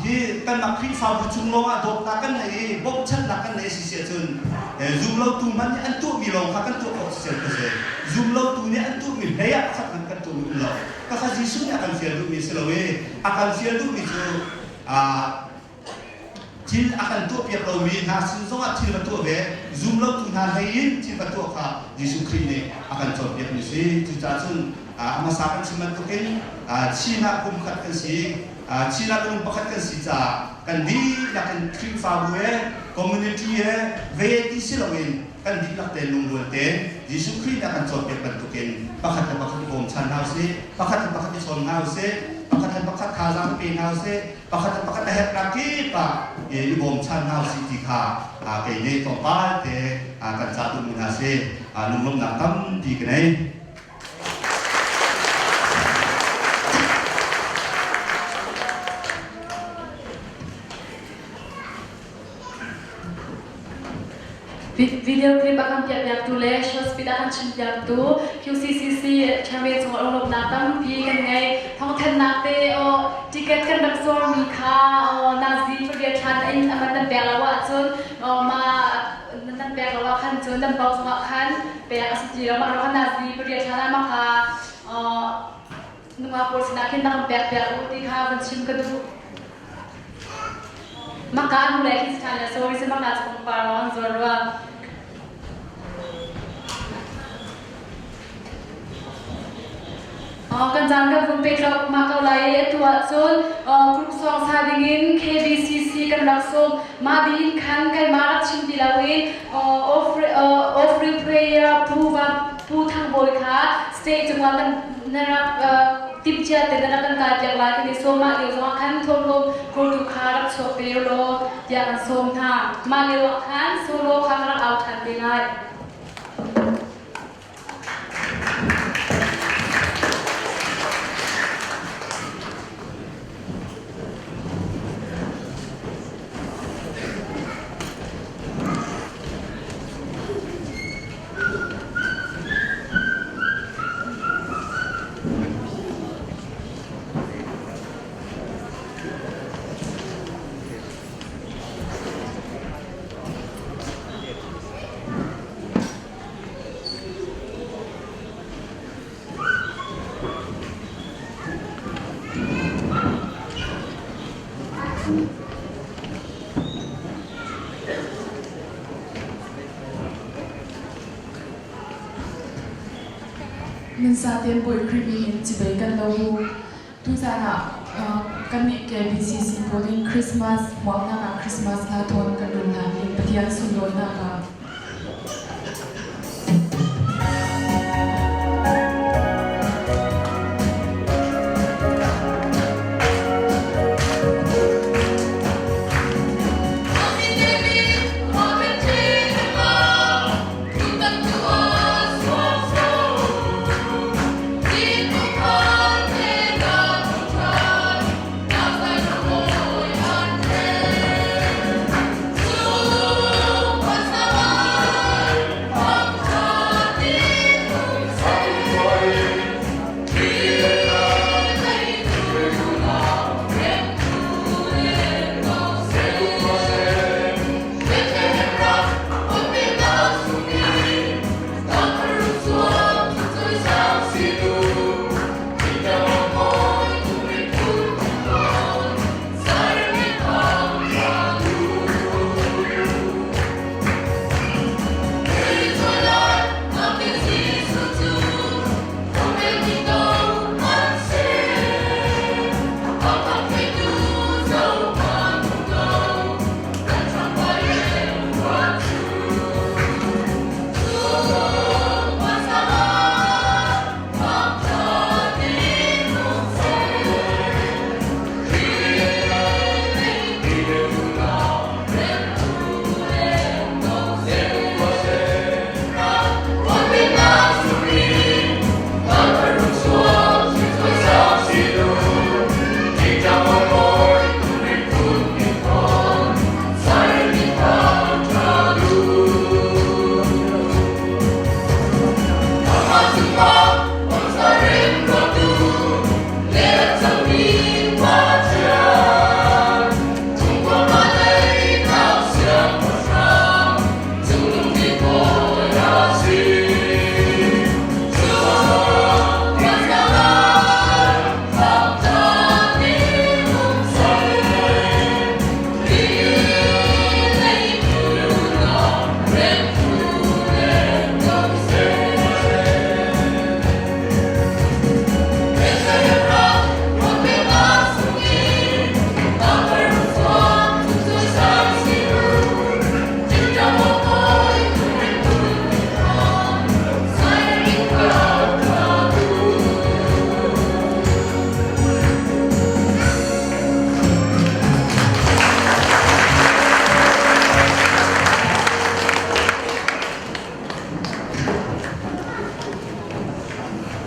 ฮีกันมาคลิปฟ้าบุญชุมลงดอกนักกันไหนบอกชัดนักกันไหนสิเสียจนซูมเราตูมันเนี่ยอันตัวมีลงข้ากันตัวออกเสียก็เสียซูมเราตูเนี่ยอันตัวมีเฮียข้ากันตัวมีลงก็ข้าจิสุเนี่ยอาการเสียดูมีเสลเวอาการเสียดูมีจูที่อาการตัวเปียกเรามีนาสินสวัสดิ์ที่ประตูเวซูมเราตูนาให้ยินที่ประตูข้าจิสุคริสต์เนี่ยอาการตัวเปียกมีสิจุดจ้าจนmasakan siman tukin China kum khat kan si China kum pakhat kan si cha kan di la kan trip fa bue community e ve ti silawin kan di la te lung lul te Jisu Christ akan chot pe kan tukin pakhat bom chan house pakhat son house pakhat khazang pe house pakhat het na ki pa e bom chan house ti kha ke ne to pa te kan cha tu min ha se lung lom na kam ti ke nei video clip akan piak tu le show speed akan cimpiak tu QCCC channel song orang nak tam pi kan ngai thong then nak te o ticket kan dak so mi kha o nazi pergi chan in aman dan belawa chun o ma nan belawa kan chun dan bau sama kan pe asji la ma kan nazi pergi chan ma kha o numa por sinakin nak bek uti kha ban sim ka du maka anu lagi sekali sorry semangat kumparan zorwa kan jangka bumpe klub maka ulai itu asun grup song sadingin KBCC kan langsung madin kan kai marat cinti lawin offering prayer pu thang boy kha stage jungwa kan narak tipcia te narak kan kajak lagi ni soma leo soma kan thom kurtu kharap so pero yang som tha ma leo kan solo khamra out kan dingai nên sa tiền bồi creepy hiện chỉ bảy căn lâu tu ra là căn bị cái BCC bowling Christmas mong na Christmas là thôn căn đường là hiện bây giờ xuân đôi na cả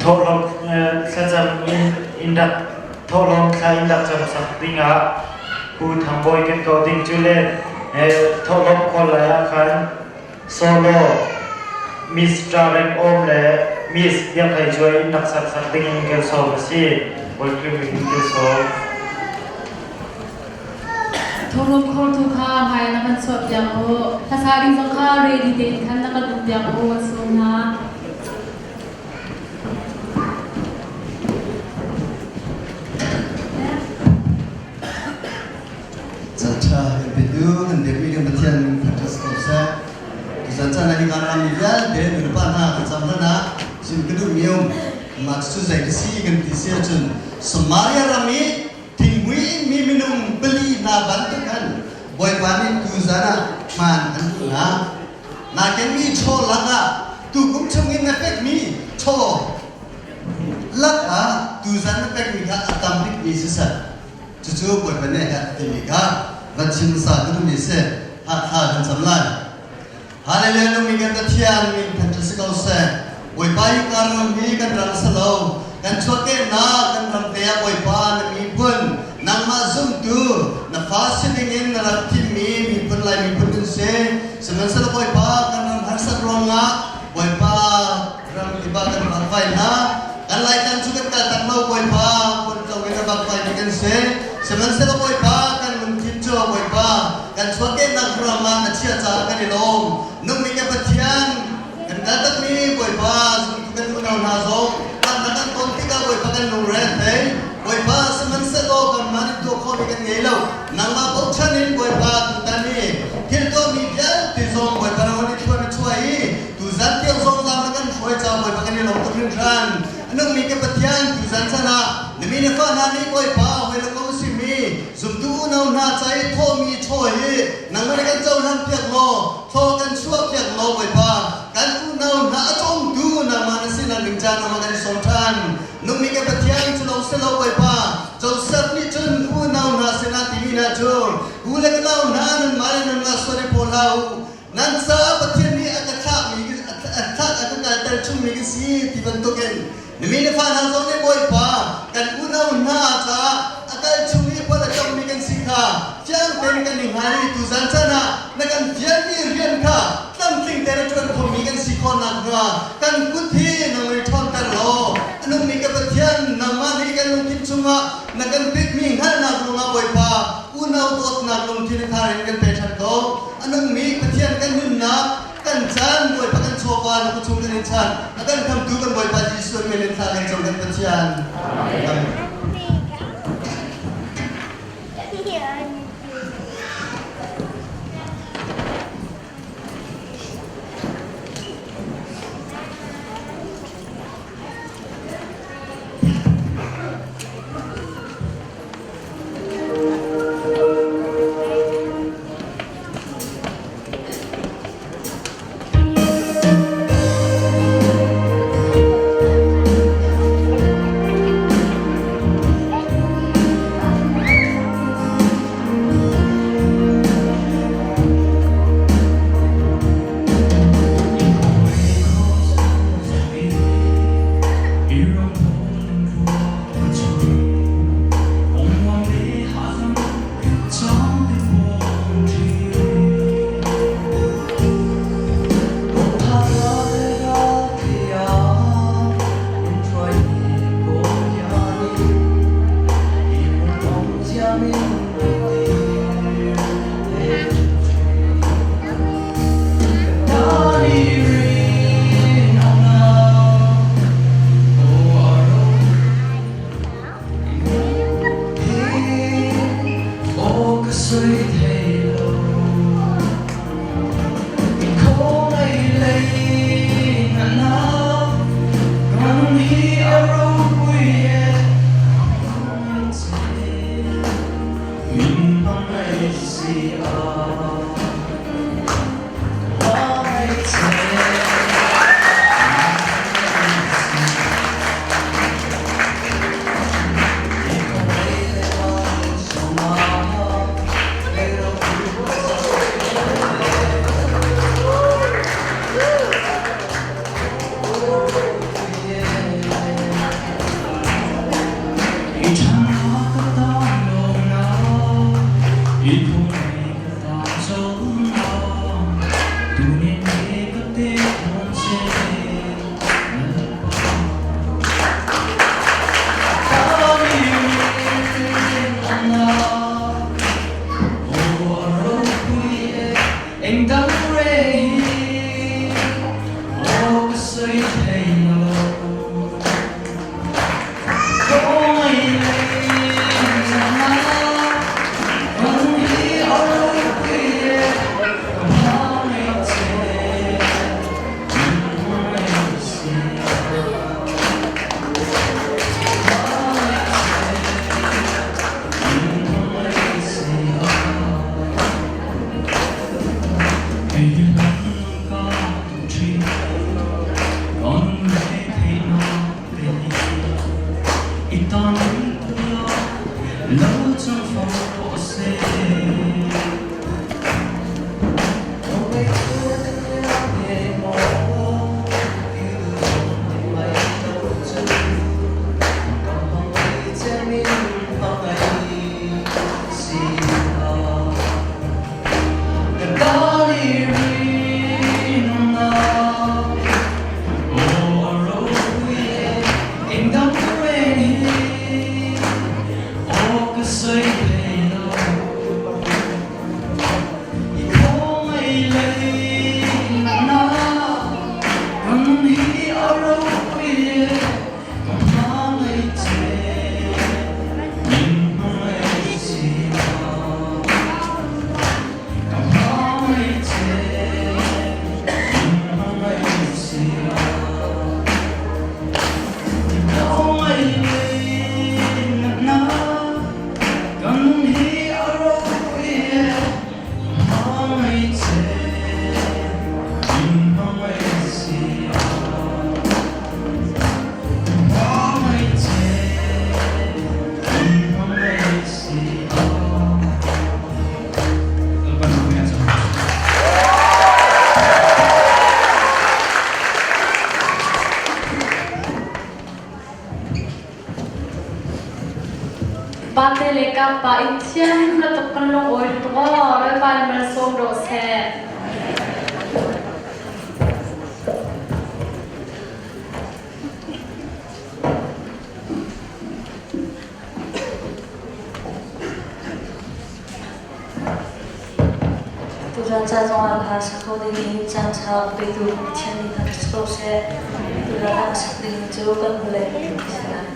tolong sejam indak tolong saya indak jam sabringa ku thamboi ken ko ding chule tolong ko laya kan โซโลมิสตราเรนโอมและมิสยังไงช่วยนักสักดิ้งเกลโซมาสิบอยครีมดิ้งเกลโซ ทุกคนทุกข้าภายในมันสดอย่างโอภาษาดิสังขารเรดีเดนท่านนักดุจอย่างโอวันสุนา Caca bedu hendak bikin betian fantas kausa. Caca nanti kalau mial deh depan ha macam mana sim kedua miom maksud saya kesi ganti siapa semaria rami tingui mi minum beli na bantu kan boy pani tu zana man antu na kami cho laga tu kum cungin efek mi cho laga tu zana efek mi ka atamik mi sisa cucu boy pani ka timika macam sah tu mi se ha dan samlan Haleluya numi kan tiang mi kan tersekau se boy bayi karena mi kan ram salau kan cuaca na kan ram tea boy pan mi pun nama zoom tu na fasin ingin na tim mi pun lai mi pun se semasa boy pa kan ram harsa ronga boy pa ram iba kan bagai na kan lai kan juga tak mau boy pa pun kau kena bagai kan se semasa boy pa kan mungkin jo boy pa kan cuaca na rama na cia cia kan ilom numi kan petian kan datang ni boy pa kan menau nazok kan datang kontika boy pa kan nurret boy pa semansa to kan mani to ko kan ngelo nama bocchanin boy pa tu tani til to mi bial ti zong boy pa rawani tu na chuai tu zan ti zong lam kan khoi cha boy pa kan lo tu rin ran anong mi ke patian tu zan sana nimi ne fa na ni boy pa hoi lo ko si mi zum tu na na chai tho mi choi nang ma kan chau nan piak lo tho kan chuak piak lo boy pa kan tu na na chong tu na ma na sin na ning jan na ma kan som than nung mi ke patian chu lo se lo boy pa Joseph ni chun u na na se na ti na chur u le ka na nan ma nan ma sore polau nan sa patian ni akatha mi akatha akatha tar chu mi si ti ban to ken ni mi ne fa na zo ne boy pa kan u na cha akal chu mi pa la chom mi kan si kha fian pen kan ni hari tu zan cha na kan fian ni rian kha tam ting tere chun ko mi kan si ko na ga kan ku thi na mi thon tar lo anong mi ka patian na ma ni kan lung tin chunga na kan pik mi ngal na lunga boy pa unaw tot na lung tin tharin kan pe than ko anong mi patian kan nun na kan chan boy pa kan chowa na ku chung kan chan akan kam tu kan boy pa jisu men tha kan chung kan patian amen Hãy subscribe cho kênh Ghiền Mì Gõ để không bỏ lỡ ka pa itian na to kan long oi to ro pa ni mal som ro se Tujuan jadwal bahasa kode ini jangan begitu tiada harus proses tujuan seperti mencoba mulai bisa.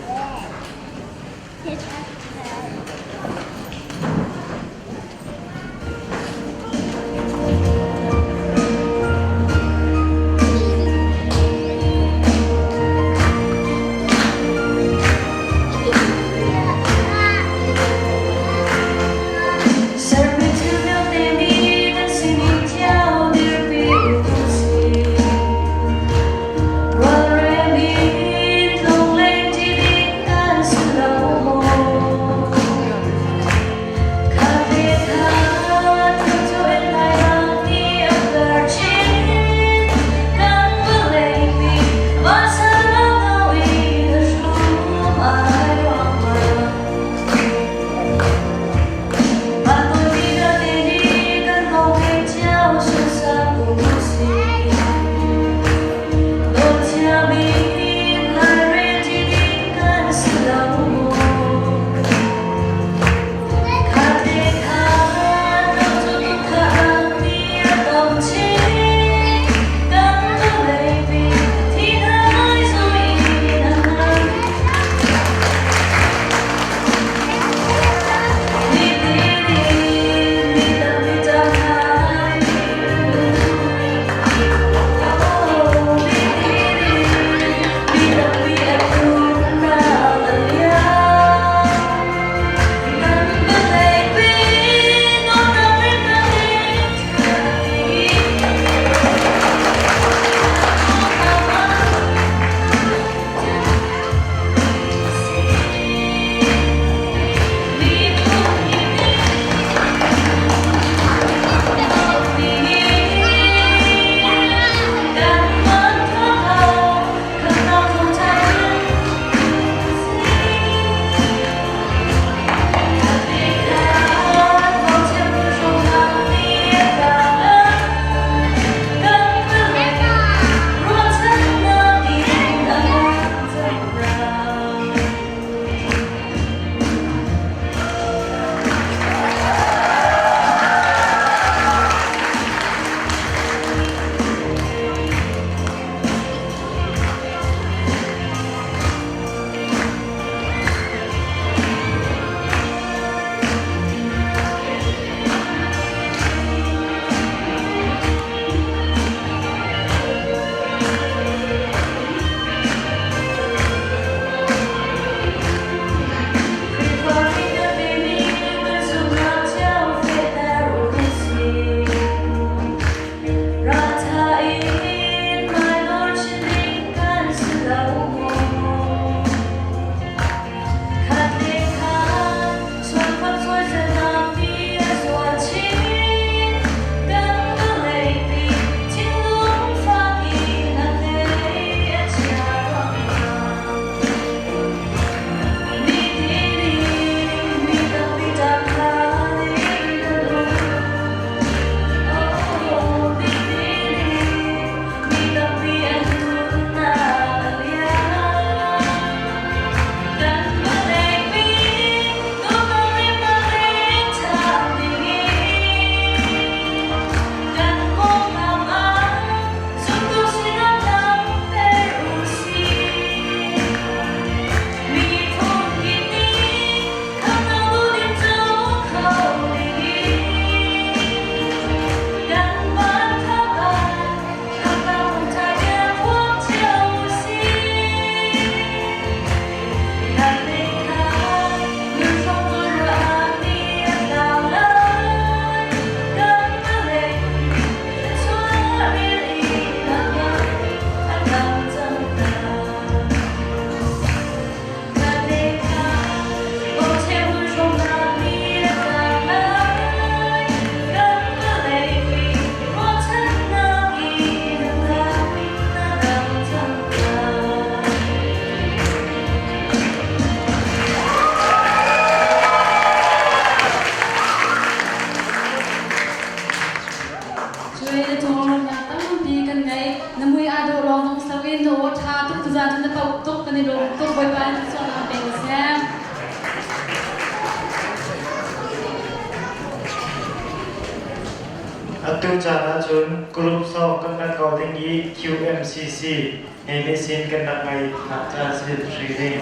Oh ช่วยได้ทวงลงยาตั้งปีกันไงน้ำมืออาดูลองต้องสวินโดทาทุกทุกอย่างจะเป่าตุกกันในโรงตุกใบใบส่งมาเป็นแซม Atu jana chun group so kan na coding i QMCC emission kan na ngai na translate reading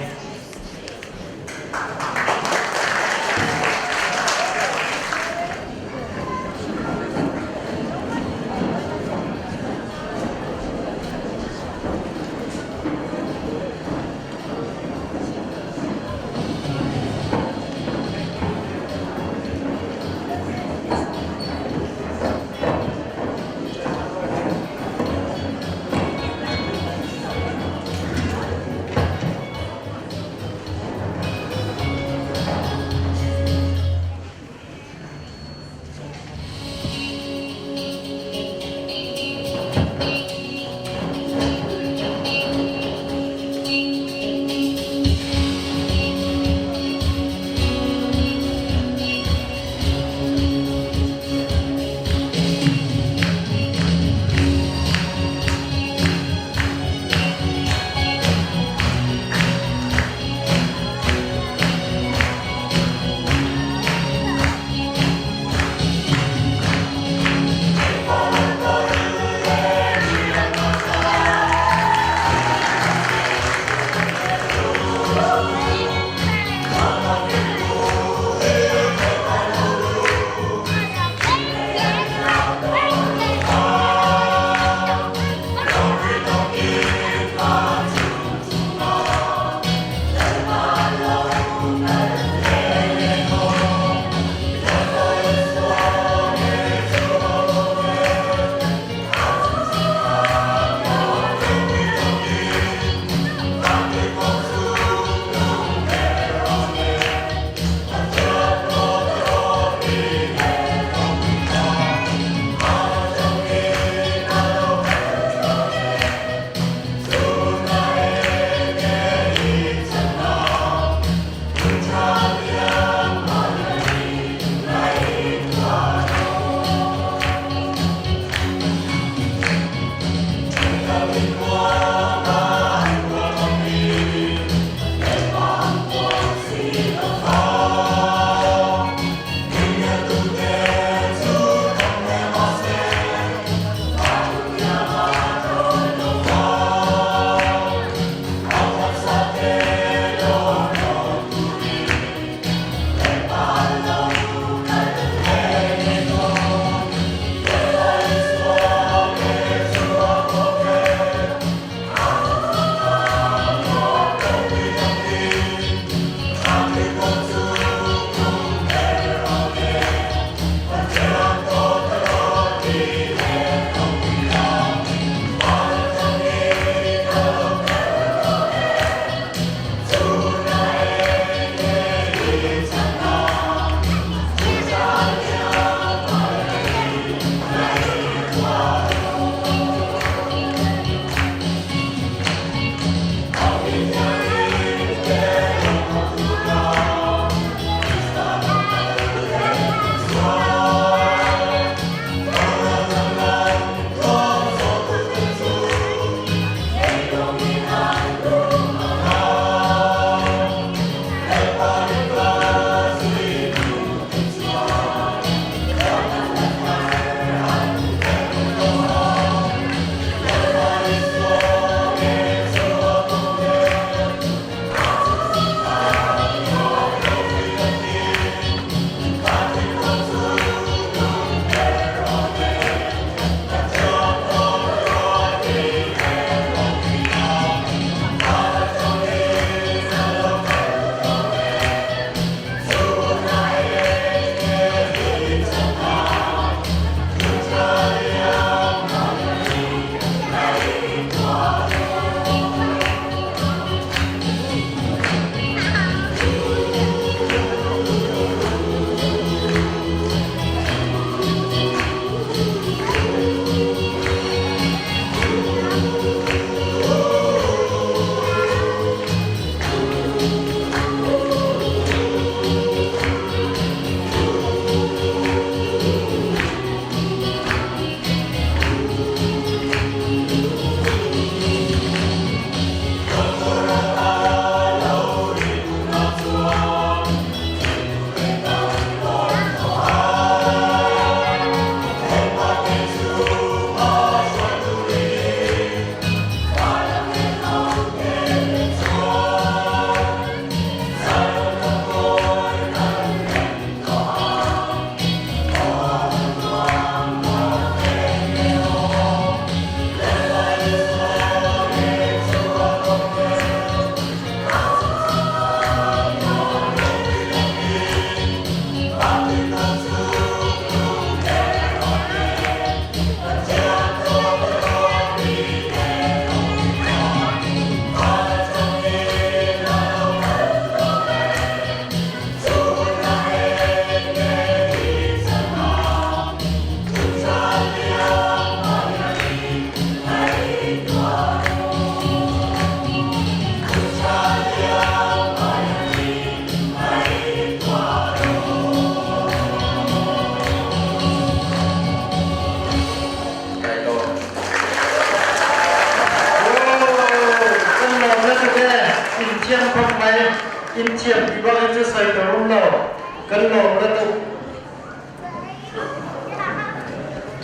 in thiam đi bao nhiêu sai tao rung nào cần lòng là tu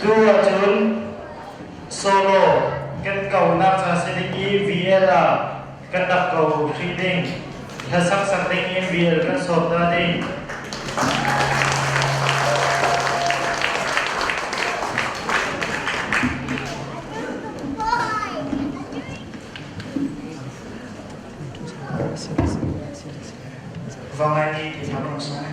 tua chun solo cần cầu nam sa sẽ đi VLA cần đặt cầu reading hay sắc sắc tiếng VL cần sốt ra đi vâng anh đi thì thắng rồi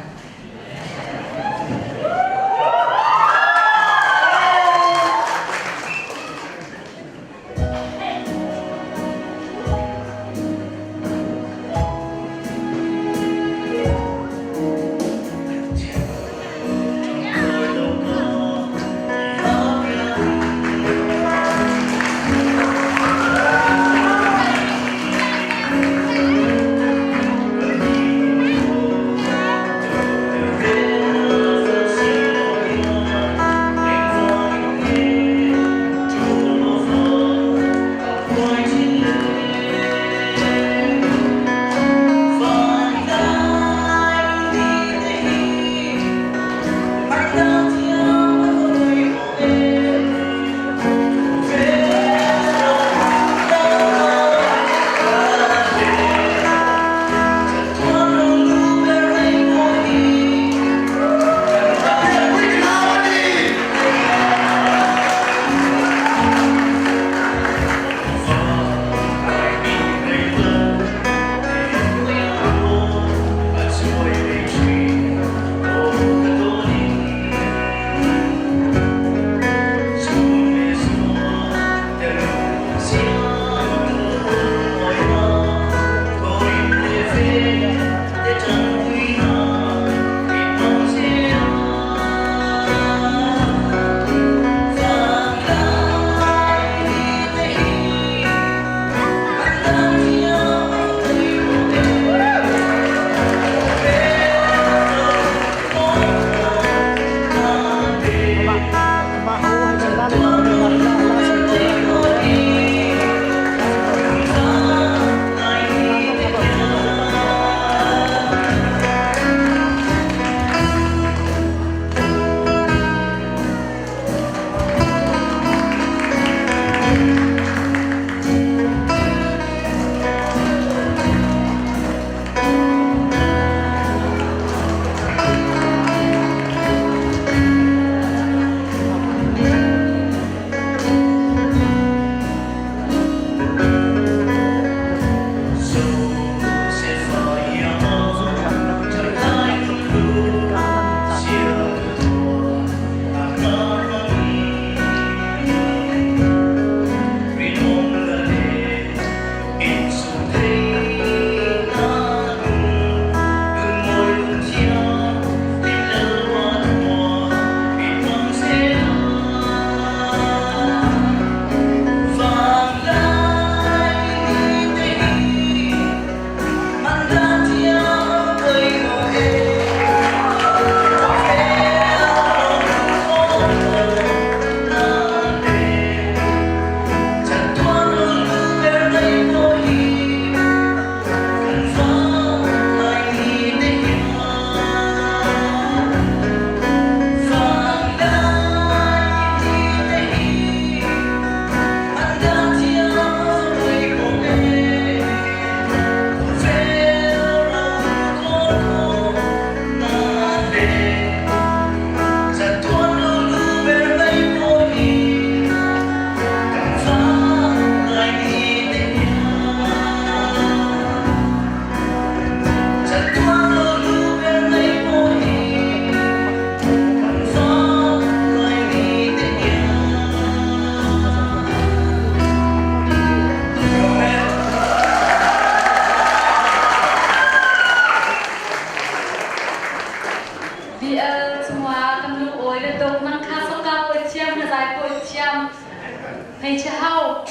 hay chào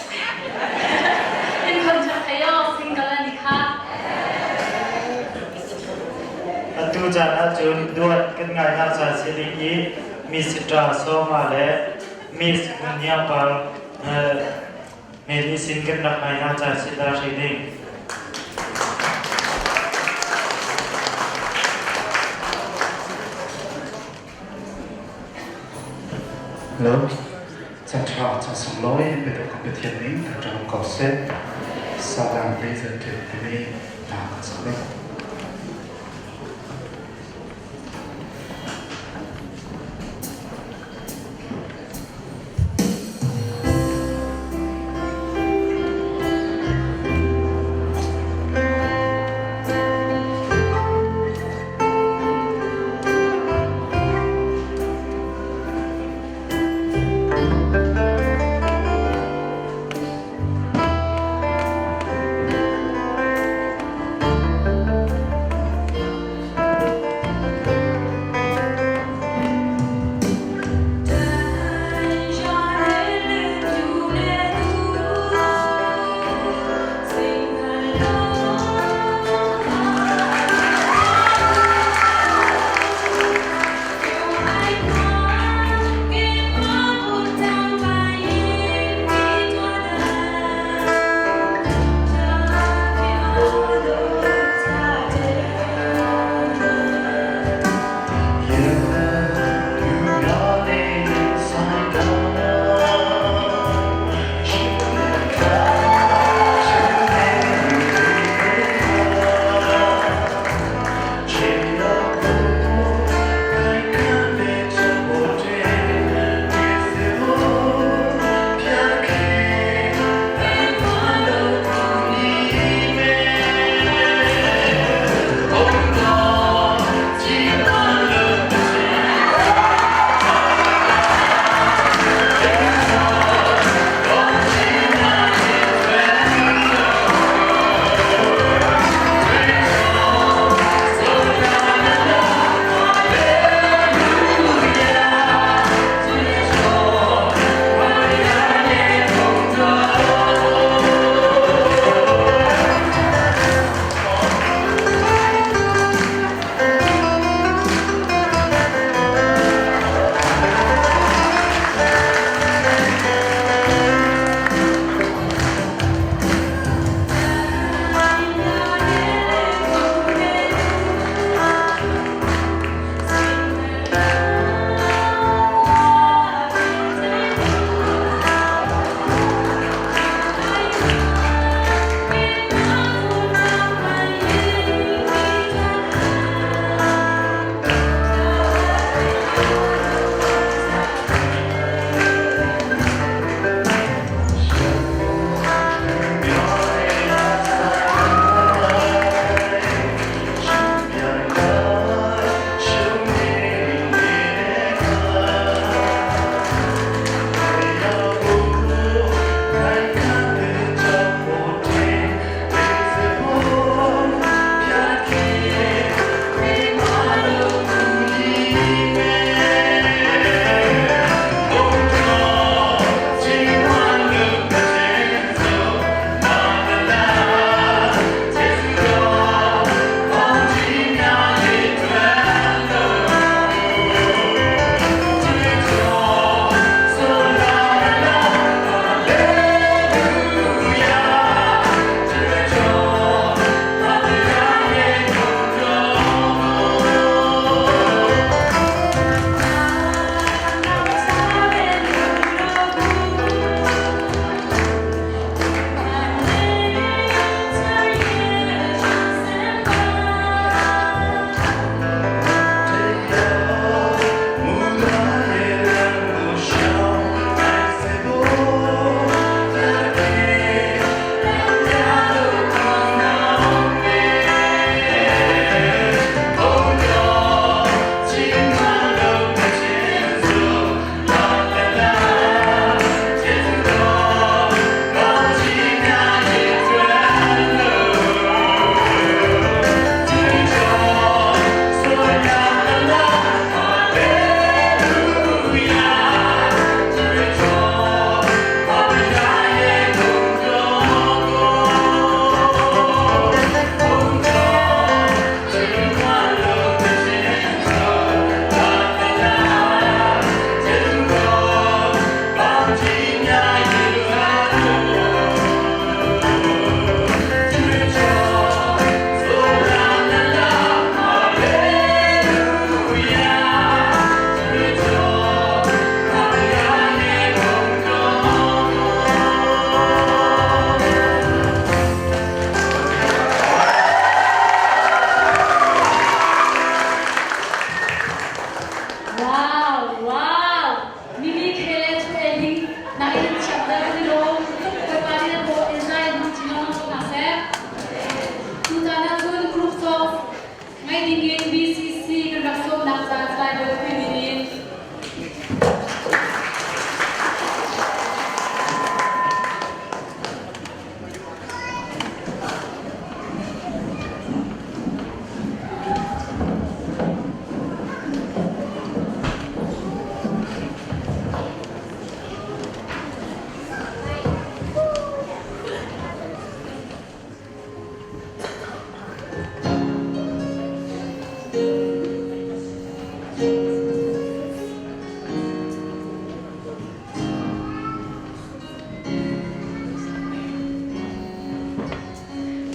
in con cho thấy xin cảm ơn khác tu cha na chun duat kan ngai na sa sili Miss Tra Somale Miss Munya Pal medicine kan nak ngai na cha sila reading Hello. Central Tassoloi, Peter Competition, Dr. Cosset, Southern Blazer to me, now,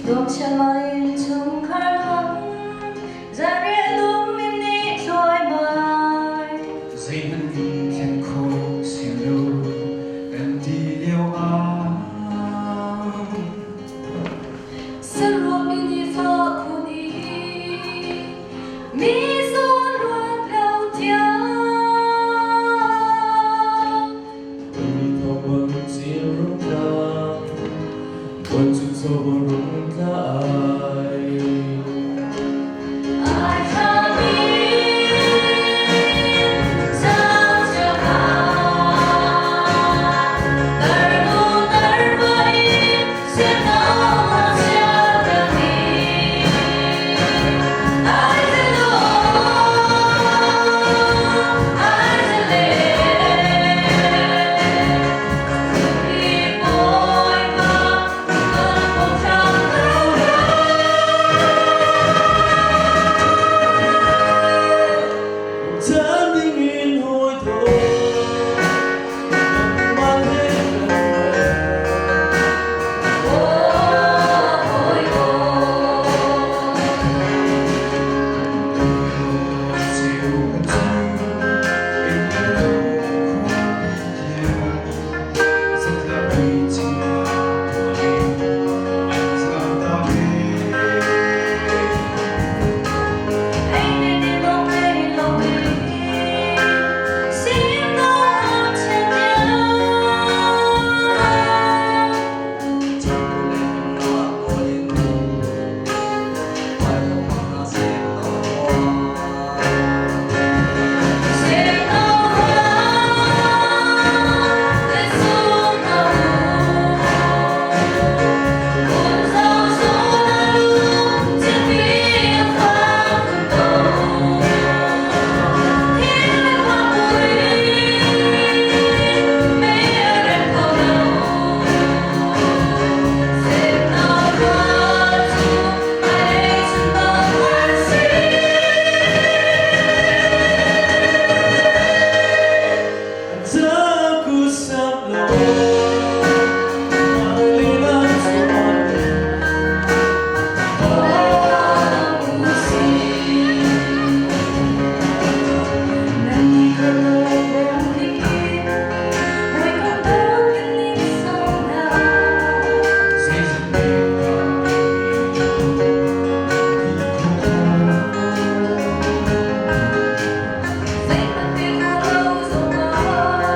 Đột chân mây trong khăn hẳn ra riêng lúc mình đi trôi bài dây vẫn in khen khô xìu lưu gần đi liêu áo Sero mini fa kuni mi son ruột lâu tia Ui thọ bận xìu rung ra Quân chung sâu bồn rung ra ai ai cho mi sao cho ta tờ lu tờ vơi xuyên đâu mà xưa được đi ai sẽ lo ai sẽ lệ khi bồi mà cơn phong trào lâu Chán những in hôi thối mang hết lần ôi ôi Siêu gần chiều Em đã đâu khoan nhiều Rất là vì chính là của em Anh sao ta biết anh đi đi lòng mình xin đâu hát trên nhau xin đâu hát để xuống đầu buồn giàu số nào trên phía pha cùng cầu thiên hoa bụi mê đêm cầu đầu xin đâu hát chung ai chung bao hoan sĩ Aku selalu melihat suara Hãy subscribe cho kênh Ghiền Mì Gõ để không bỏ lỡ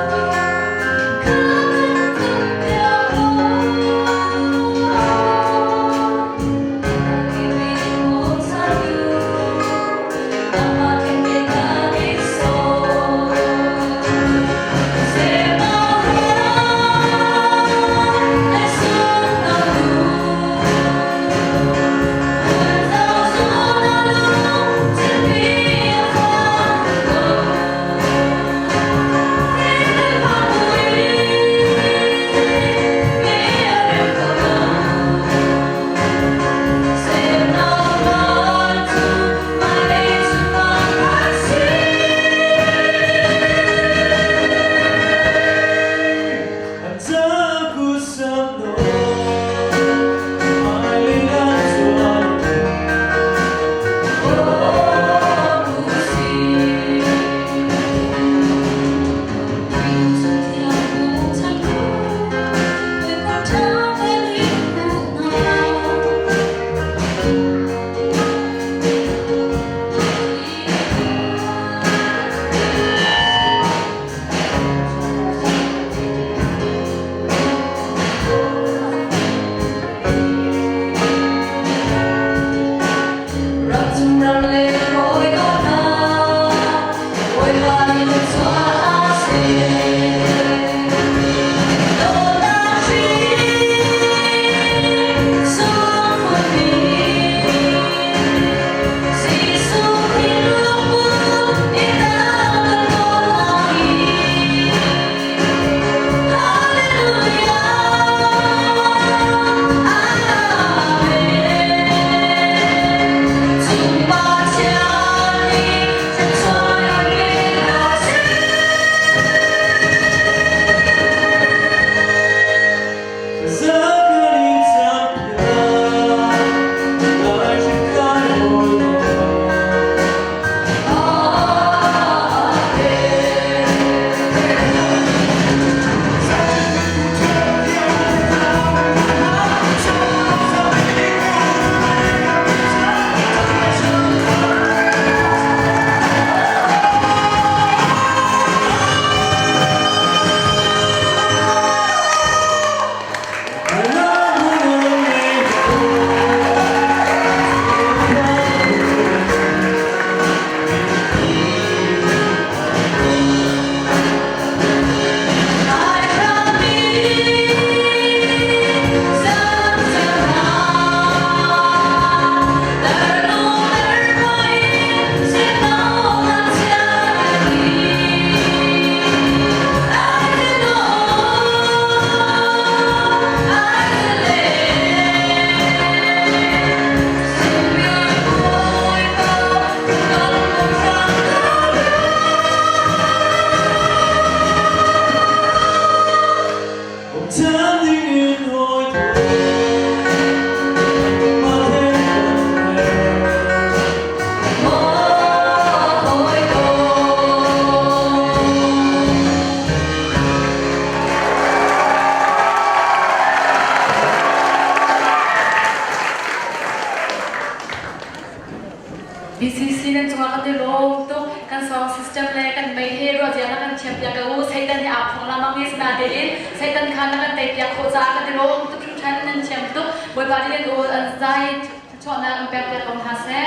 champion ka u Satan ni apong lamang is na din Satan kan na tay pia ko za ka dilo tu tu chan nan champ tu boy ba din u anzai chọn na pek pek kom ha se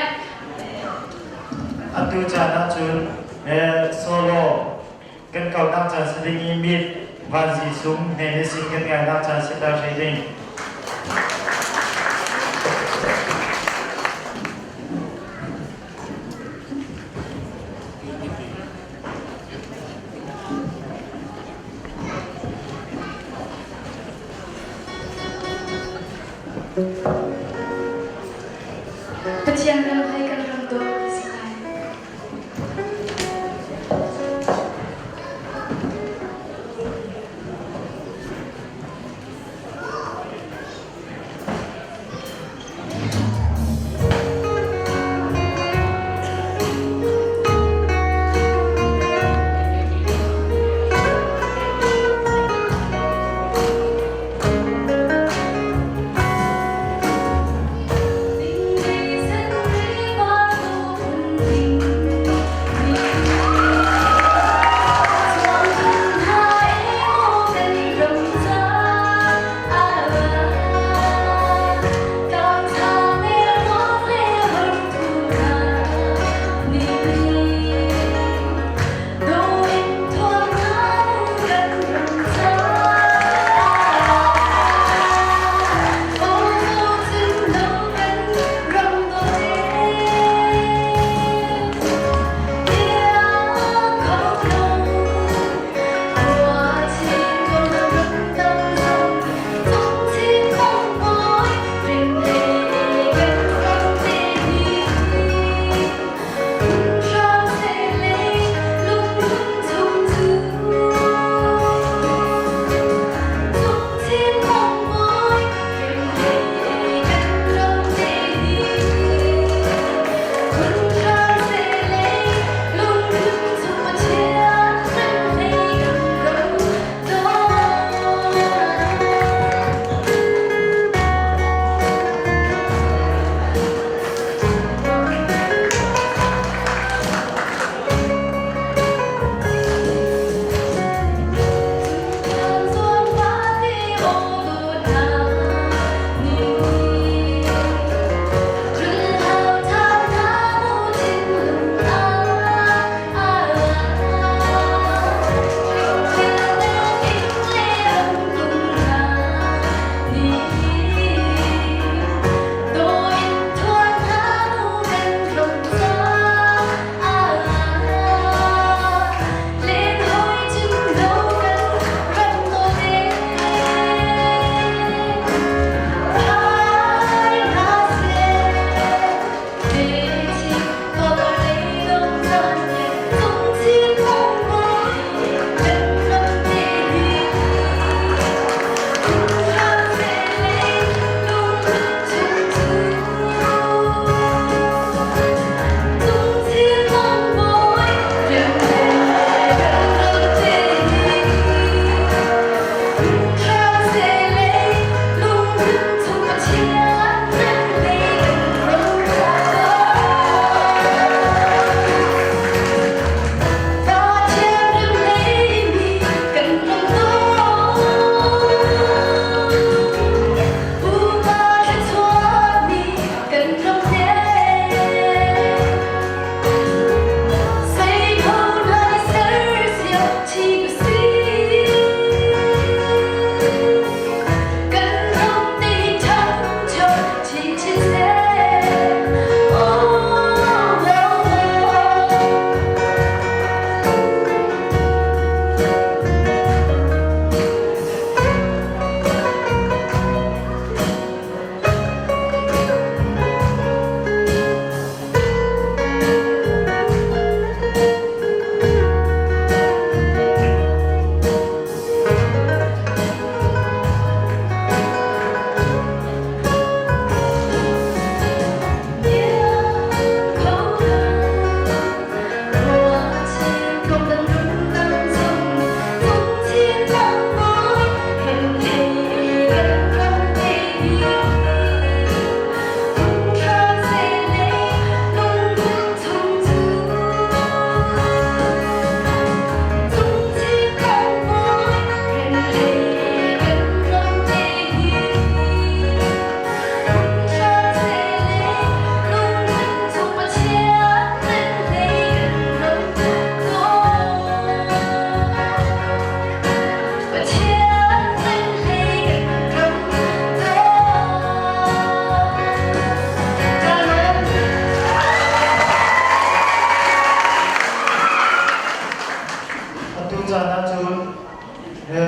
atu chana chun solo kan kau nak cha seding imit van ji sum ne ne sing kan ngai nak cha sita shading Patiang dalam hai kan ram tu sikai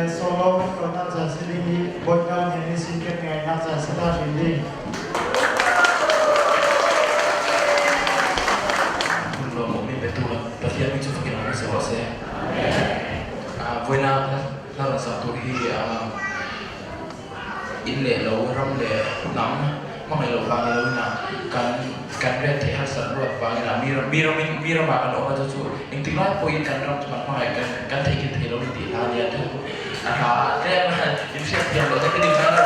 solo ko na sa silingi bodgang henisin ke ngai na sa sada bindi lo mo mi betu patia mi chu fakin na se wase voina la sa tu hi in le lo ram le nam ma mai lo ba lo na kan re the har sa ro ba na mi ra ma kan o ba chu in ti la po in kan ram ma ma kan thei ki thei lo ti la ya tu ha te ma in se ti lo te ki ni na ra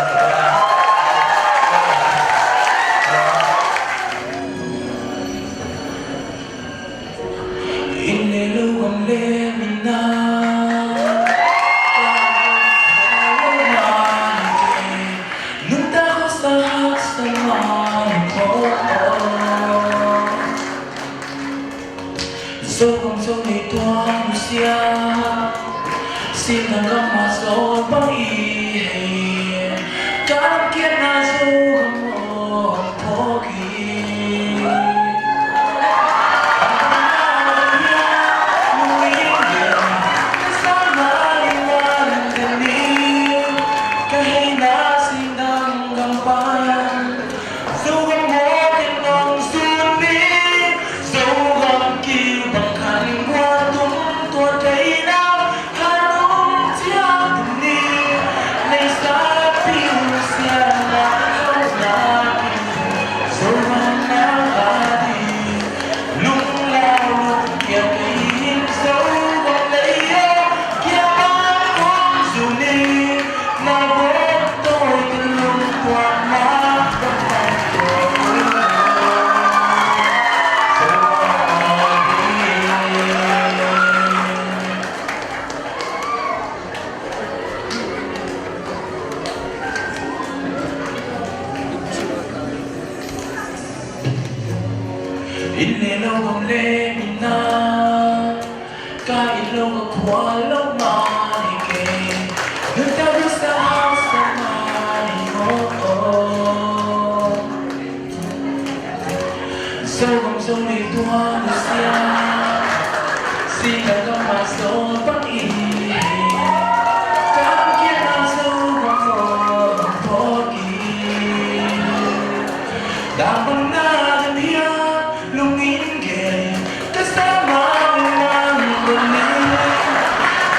in le lo gam le mi na dẫu không dẫu này toan xia xin thằng gom mà dẫu bao ý cả năm kia na dẫu không bỏ kỳ Inelo gam le mina ka ilo ga kwalo mani ke nunta bisa sa mani mo so gam so ni tua na sia si ka ga ma so pa i ka kia na so ga ko ki da na lungin gay kasama ng bulim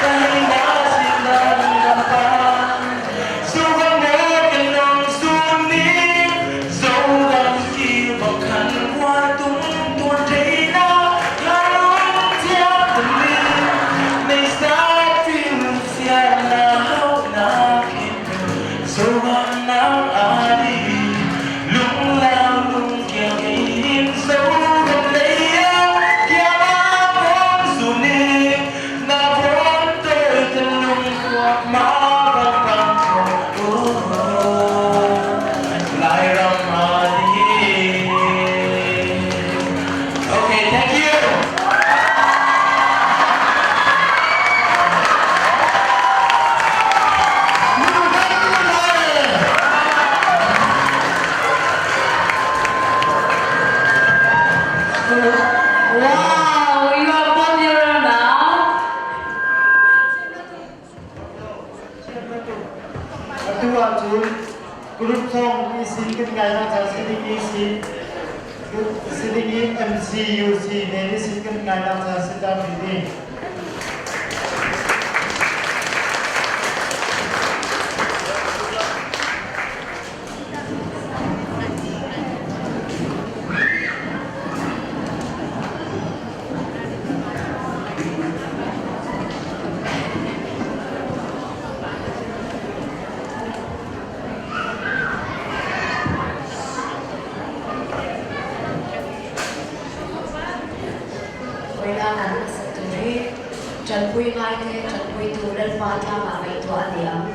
kahit nasilang gapan sugang mo ng sunim sugang kibakan watong tuwantay na harong tiyak tulim may satin siya na hawak nakin sugang ng aling lunglaw lung kiyagin sa Wow, you are popular now. Atua chun group song isin kin ngai na sa silingi silingi MCUC ne isin kin ngai na sa sada bindi Kailangan sa tuloy, dyan po'y ngayon, dyan po'y tulad mata, mamay ito aliyang.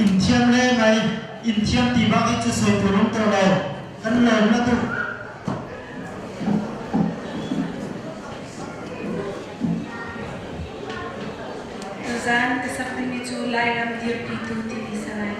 อินเทียมเล่ไหมอินเทียมตีบักอีจะสวยตัวน้องตัวเรากันเลยนะตุ๊ Tuzan kasakti ni Julai ram dir pitu tini sanai.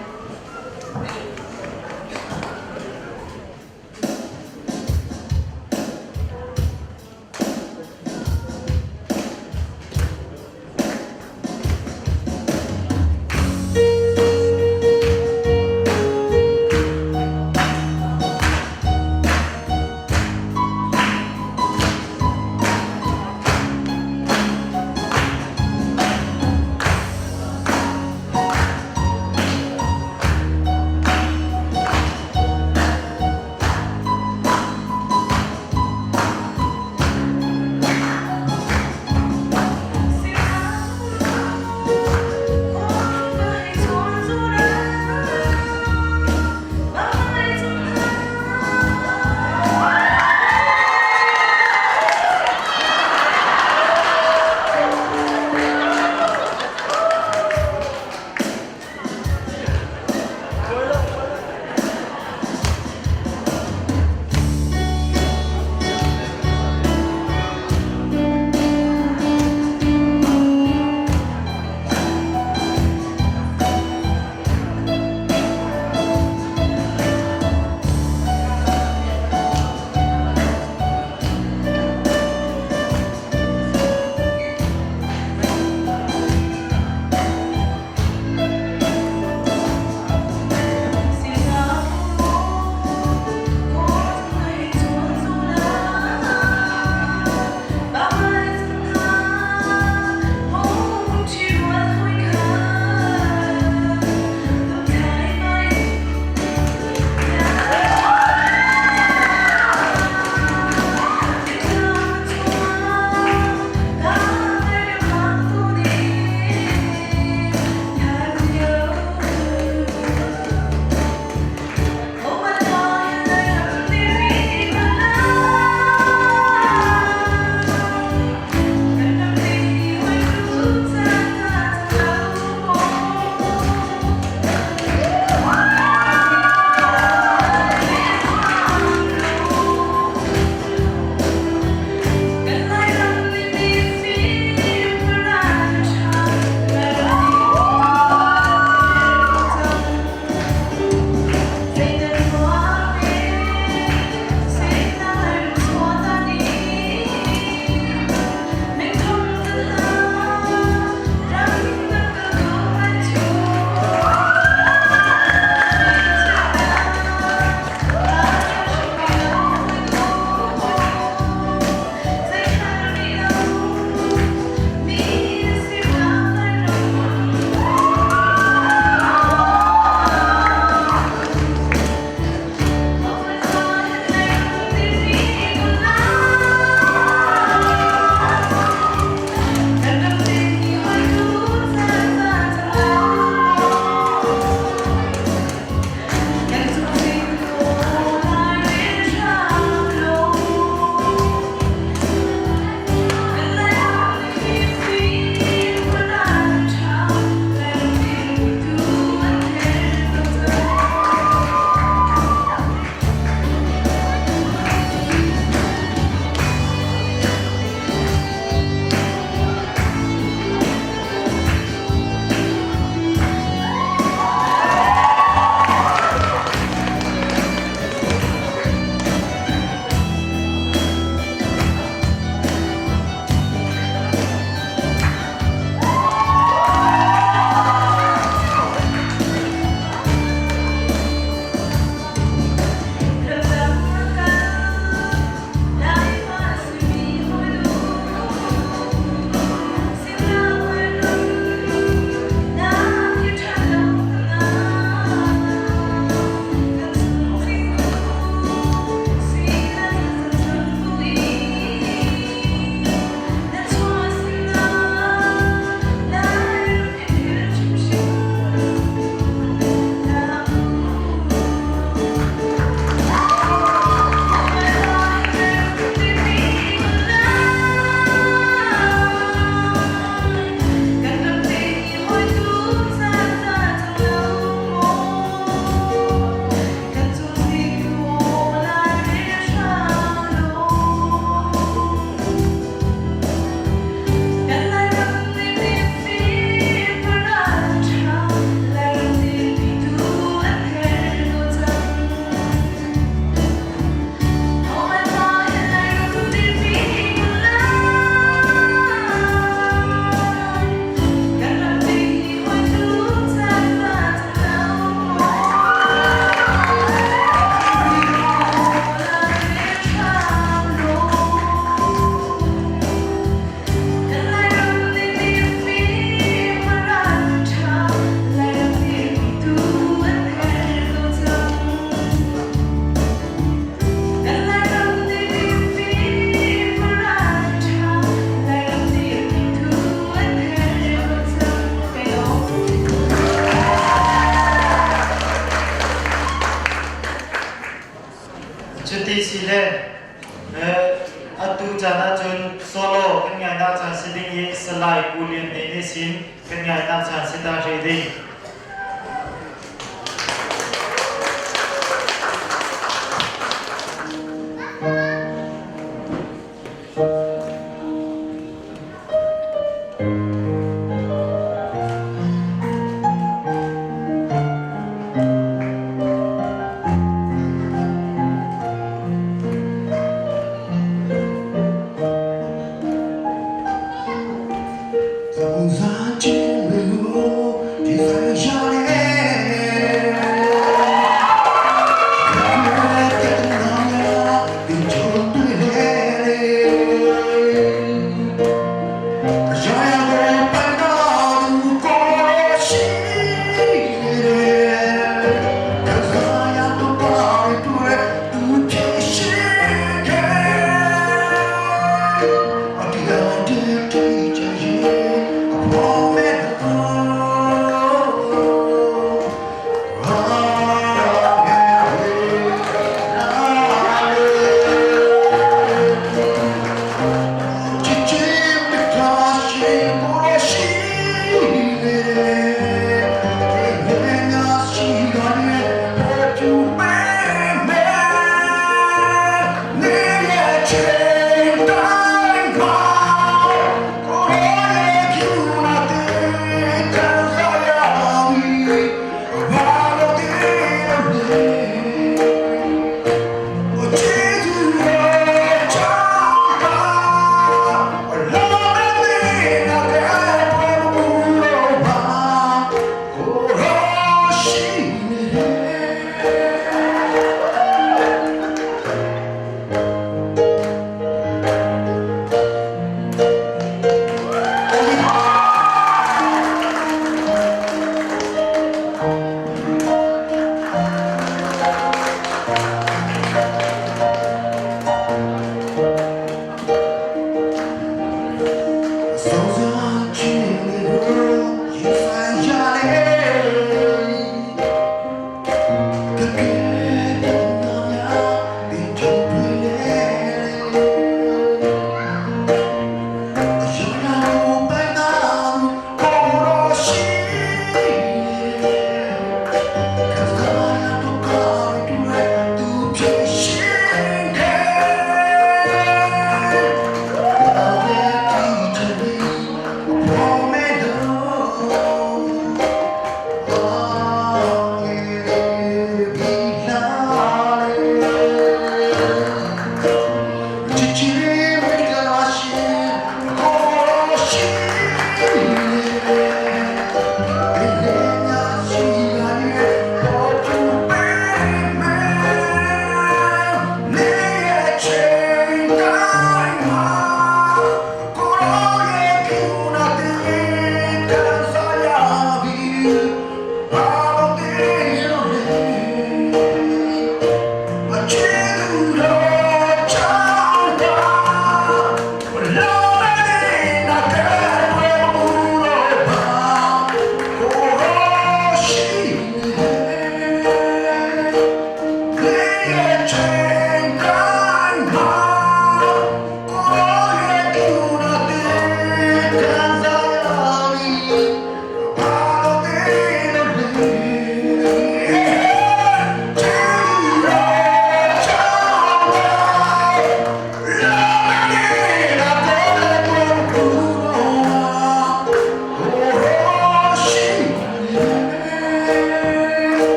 ti sile atu jana jun solo kan ngai na chan siding ye salai pulin ne sin kan ngai na chan sida reading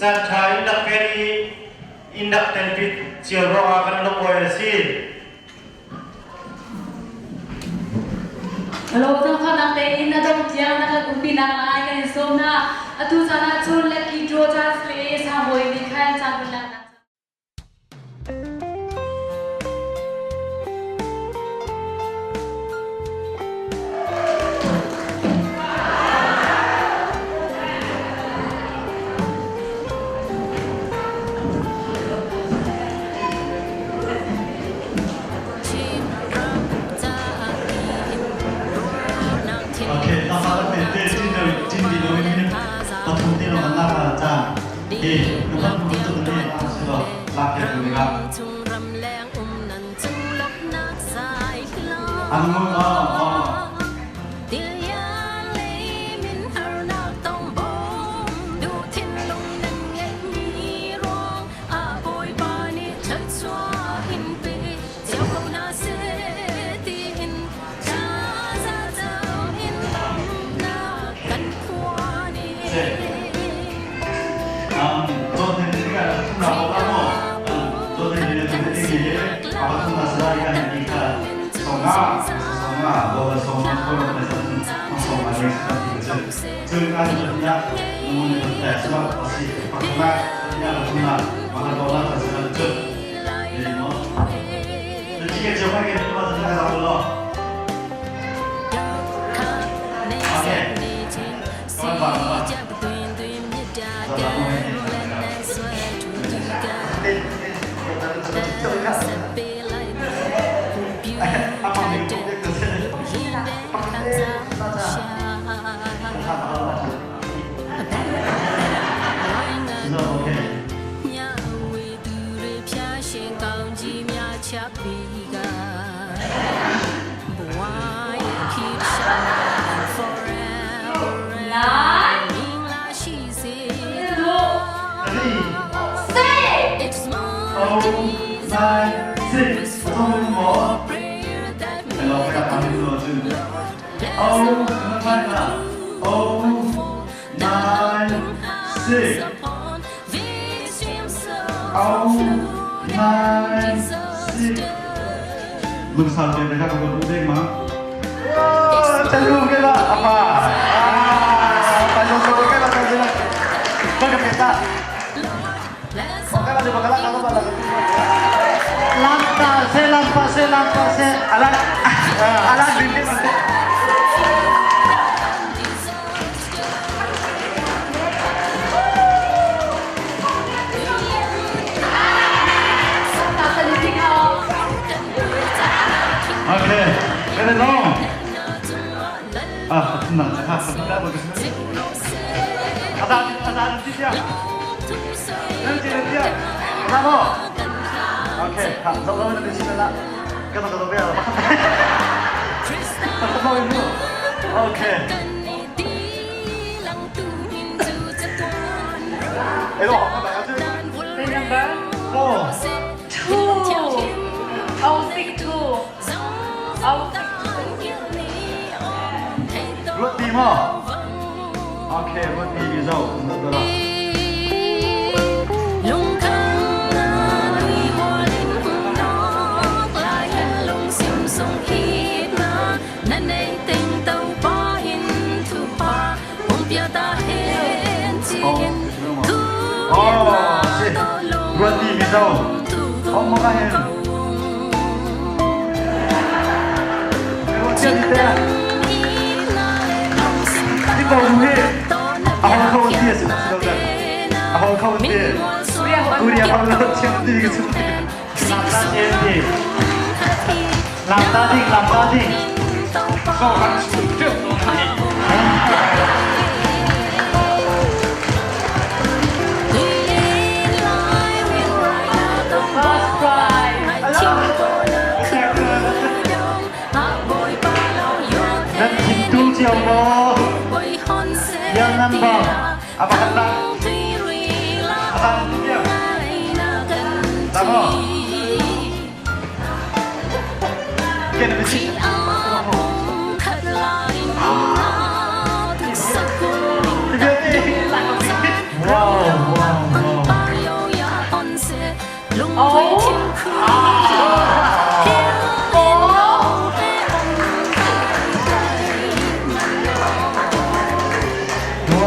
Sancha indak keri indak tenpit cioro akan lopoesi. Hello, thằng con đang đến na đông chiang na cũng bị nặng ai cái số na, tu sana chun lek ki jo cha sle sa boy ni khai cha bin na. Oke, apa bete cinta lo ini patunti lo mana kaca. Bukan untuk ini sudah laki juga. Anggun bahwa semua orang masing-masing dengan banyak mengenai tes masih pernah tidak pernah mengalami hasil cek ini no jika coba kita buat sekarang dulu oke kawan bang apa yang Belum sampai mereka ke Budeng mah. Cenderung ke lah apa? Panjang cenderung ke lah cenderung. Bagaimana kita? Oke lah di bakalan kalau balik. Lampa se alat binti nanti. Oke, kena dong. Tenang, kita bagus. Ada dia. Nanti dia. Kamu. Oke, kalau di sini lah. Kita ketemu ya. Ketemu dulu. Oke. Apa aja? Remember? 2. Oh, 6-2. Good team, okay, good team is out. Good team is out. Makanya. Ikaw dulu. Ako kaunti sudah. Ako kaunti. Kuria kalau centi gitu. Lamta centi. Lamta di. Kau kan sudah. Dan itu siapa? Yang nambah apa kata? Apa dia? Tahu? Kena mesti. Wow.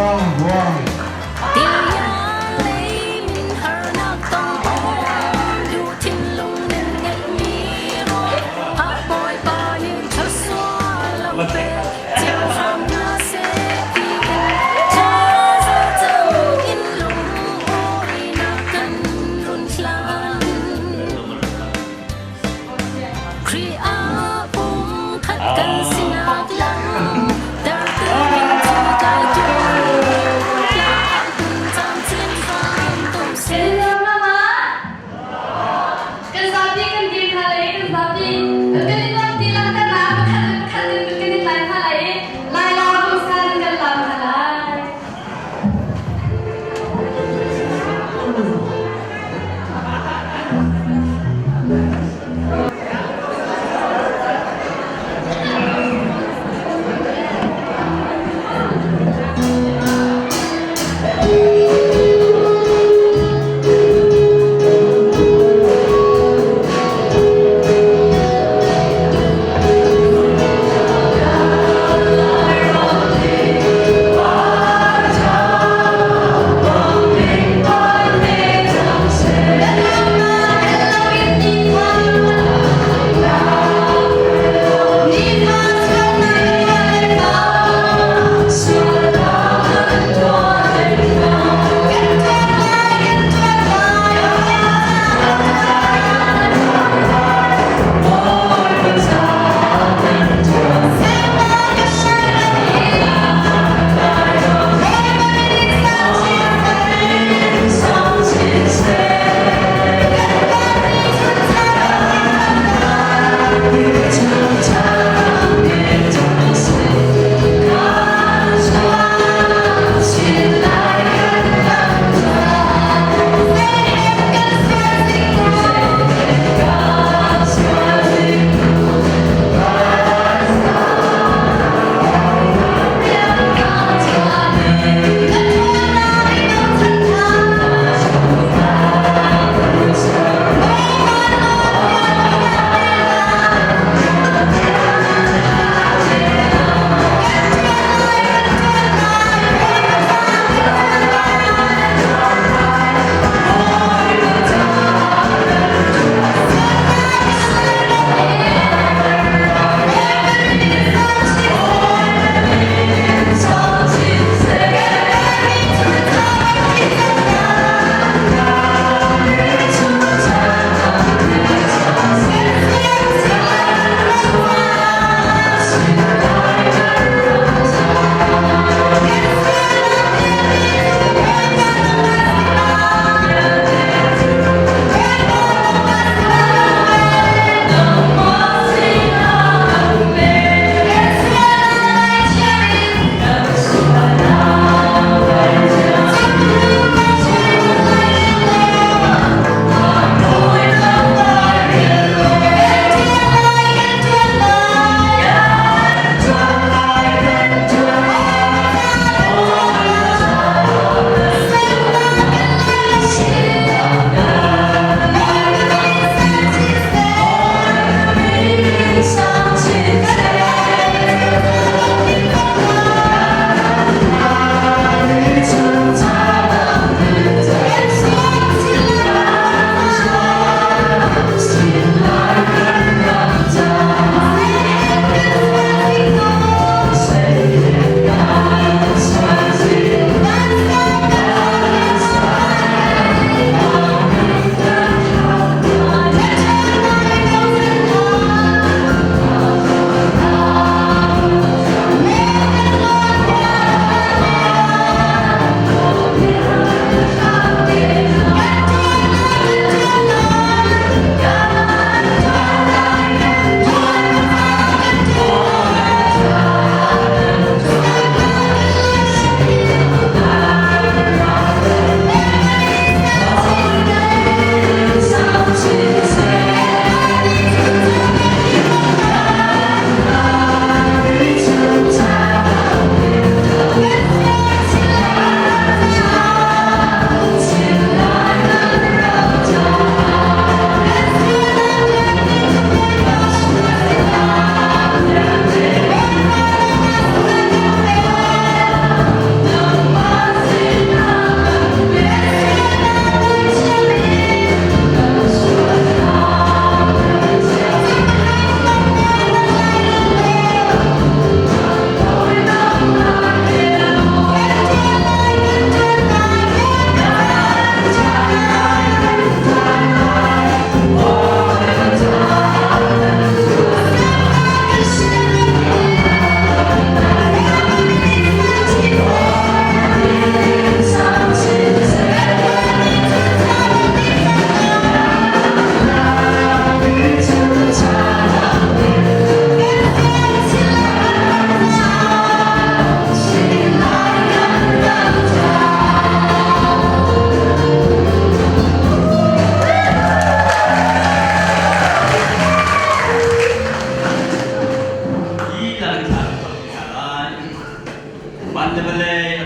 Hãy subscribe cho kênh Ghiền Mì Gõ để không bỏ lỡ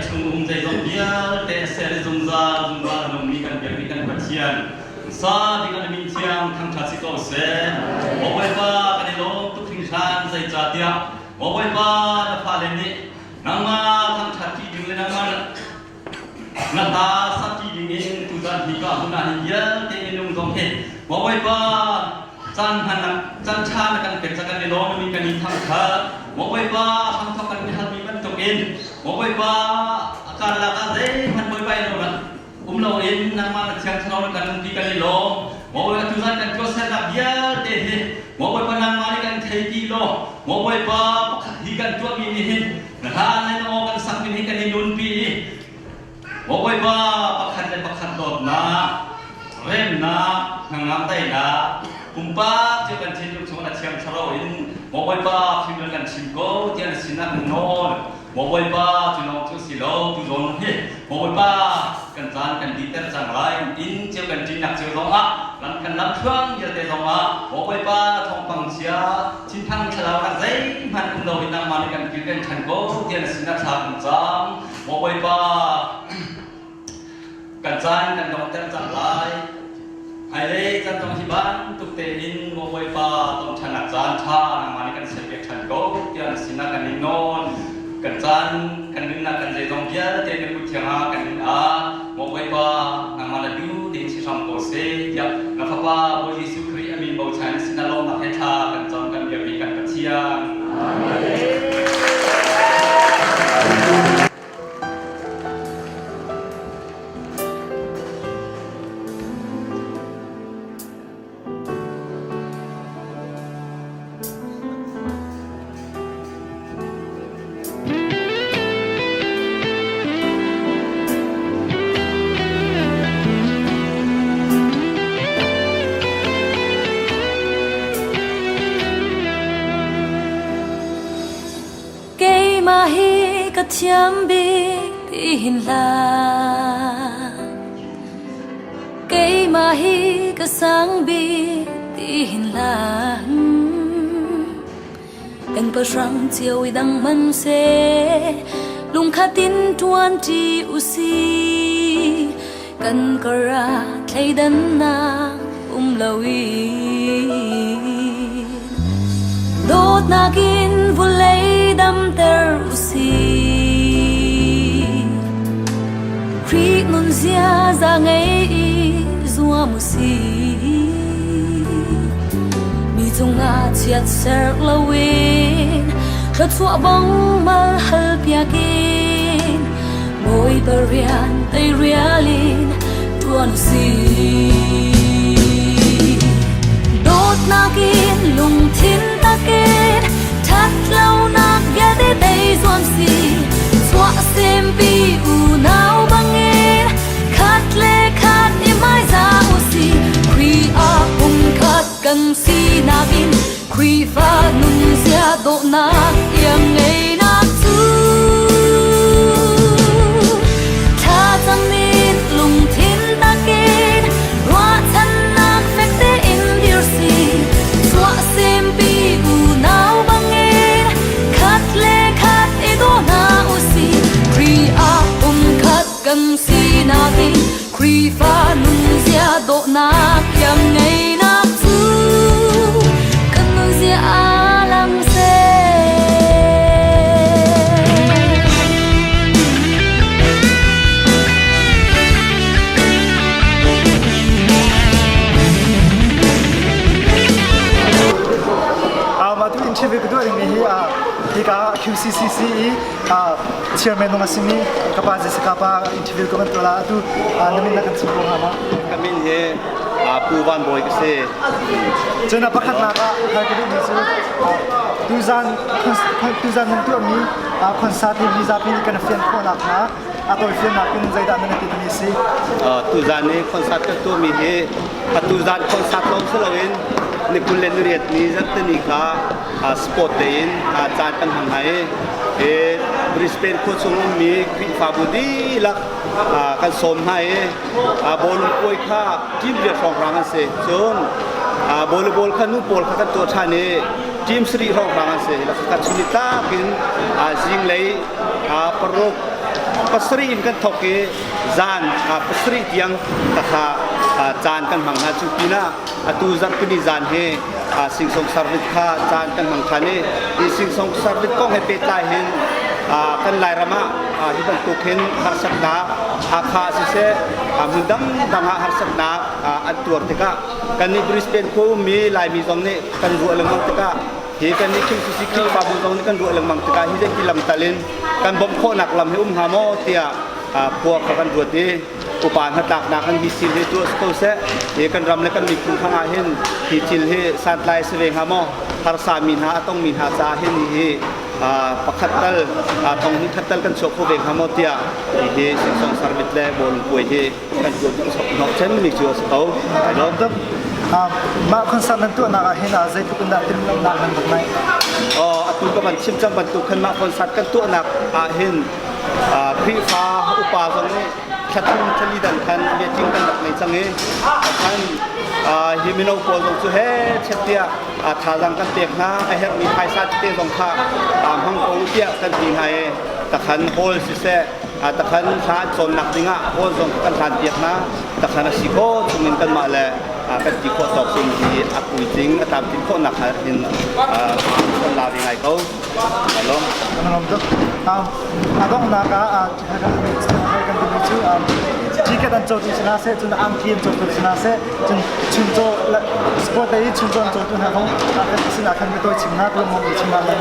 chung dây dòng bia te sẽ dùng ra đồng miกันเบียมีกันปัจเจียนซาที่กันมีเทียมทางชาติก็เสโอ้ยป้ากันในโลกทุกทิ้งชานใจจ่าเดียโอ้ยป้านับพาเลนี่นังมาทางชาติอยู่เลยนังมานับตาสักทีดิ่งเองตุจันที่ก็หุ่นอันเยอะเต็มนุ่งทองเห็ดโอ้ยป้าจันหันจันชากันเป็นสักกันในโลกมีกันอีทางขาโอ้ยป้าทางทอกันมีหันมีมันตกเองโอ้ยป้าการละกันเลยมันไปเราละเราเองนั่งมาเชียงชนกันดีกันเลยล้อมองไปทุกท่านกันก็เสร็จแล้วเยอะเด้มองไปพนังมากันเทกีล้อมองไปป้าดีกันตัวมีนี่นะฮะนั่นมองกันสักมีกันในนุ่นปีมองไปป้าปักขันเลยปักขันโดดนะเริ่มนะงามได้นะคุณป้าเจ้ากันชิมลูกชมกันเชียงชนเองมองไปป้าพิมพ์กันชิมก็เจ้าสินะนอนมองไปป้าจุนเอาจุสิโลจุนเฮมองไปป้ากันจานกันดีแต่จังไรอินเจ้ากันจินหนักเจ้าลงอ่ะหลังกันน้ำเครื่องเยอะแต่ลงอ่ะมองไปป้าทองปังเชียชินทั้งฉลาดกันใจมันคุณเราเป็นนางมาในกันกินกันฉันก็เจ้าสินะชากันจามมองไปป้ากันจานกันดองแต่จังไรไอ้เล่จันทร์ที่บ้านตุกเตอินมองไปป้าต้องชนะจานชานางมาในกันเสียฉันก็เจ้าสินะกันนินอนกันจานกันนึกนักกันใจตรงเดียเต็มไปหมดที่หากันนินมองไปป้านางมาลาดูเดินชิชามโกเซยับนับป้าบริสุทธิ์คริอามินบ่าวชันสินาลงนักให้ชากันจอนกันเบียมีกันปัจเจียนTiam bi ti hin la Kay mahi ka sang bi ti hin la Kan pa rang chiao idang man se Lung khatin tuan ti usi Kan kara thay dan na lawi Dot nakin vulay dam ter usi Krik nun zia za ngay zua musi Mi zung nga chiat ser lawin Khlat sua bong mal hal piakin Boy barian tay realin tuan usi Dot nakin lung tin takin That lâu nak gade day zuam si Swa sempi u nao bangin Khat le khat imai za usi Kri a khat gang si nakin Kri fa nun zia do na yang ngay na tu Tha zang min lung tin takin Rwa chan nak fek te in dir si Swa sempi u nao bangin Khat le khat e do na usi Kri a khat gang si nakin Kri fa nun zia do na yang ngay na tu Kan nun zia alang se interview kedua ini hika QCCCE chairman nung asimi kapaz sekapa interview ko kantola tu namin na kansubong hama kami he puwan boy kasi jena pakat naka hakedi nisu tuzan nung tu ami konsati visa pin kan fian ko nakna atau fian nakin zaida na tinisi tuzan ni konsat tu mi he tuzan konsat long selawin ni kulen riat ni zat ni ka spot in chan kan hang hai Brisbane ko sung mi fabudi lak kan som hai bol koi kha team je song rang se chon volleyball khanu pol kha to thane team sri rong rang se lak ka chunita kin jing lei parok ปัสรีอินกันทกีจานปัสรีที่ยังตะขาจานกันหังนาจุกีน่าตูจักปีจานเฮสิงสงสารวิทข้าจานกันหังขานี่สิงสงสารวิทก้องให้เป็ดลายเห็นกันลายระมาที่บรรทุกเห็นหารสักนาอาคาสิเสมุดังดังหารสักนาอันตัวติกะกันนี่บริสเบนคูมีลายมีตรงนี้กันรัวเรื่องมังติกะเฮกันนี่คิมสุสิกิฟาบุตรงนี้กันรัวเรื่องมังติกะฮิเดกิลำตะลินกันบ่มโคนักลำให้หาโมเตียพวกกันรัวดีอุปานหัตนักกันฮิสิลให้ตัวสโตเสเฮกันรำและกันมีคุณข้างอาเห็นฮิจิลให้สัตไลเสวงหาโมหารสามินหาต้องมินหาจาเห็นฮิปักขัดตัลตรงนี้ขัดตัลกันโชว์เวงฮามอเตียที่สิงสงสารวิทย์เล่บอลป่วยที่กันตัวนกเช่นมีชัวร์สเขาแล้ว มาคนสันนั้นตัวนักเห็นอะไรทุกคนได้ติดลำดับนั้นไหมตุกบันชิมจังบันตุขันมาคนสัตกันตัวนักเห็นพิฟ้าอุปาตรงนี้ชัดทุ่งชลีดันทันเบียจิงกันดักในจังนี้ท่านฮิมิโนโปลงสุเฮเชตเตียทารังกันเตียกนะไอเฮมีไพซัดเตียงสงข้าห้องโองเตียกันทีไฮตะขันโฮลสิเซตะขันชาจนหนักดิงะโฮลสงกันทานเตียกนะตะขันสิโกสุมินกันมาเลยกันจีโคตอกสิ่งที่อักวิจิงตามที่โคหนักหินคนลาวยังไงเขาลองต้องต้องนักให้กันดูชื่อที่กันโจทย์ชนะเสจนอัมทีมโจทย์ชนะเสจนชุนโจสปอร์ตได้ชุนโจโจทย์นะเขาสินาคันไปตัวชิมนักลงมองชิมมาเลย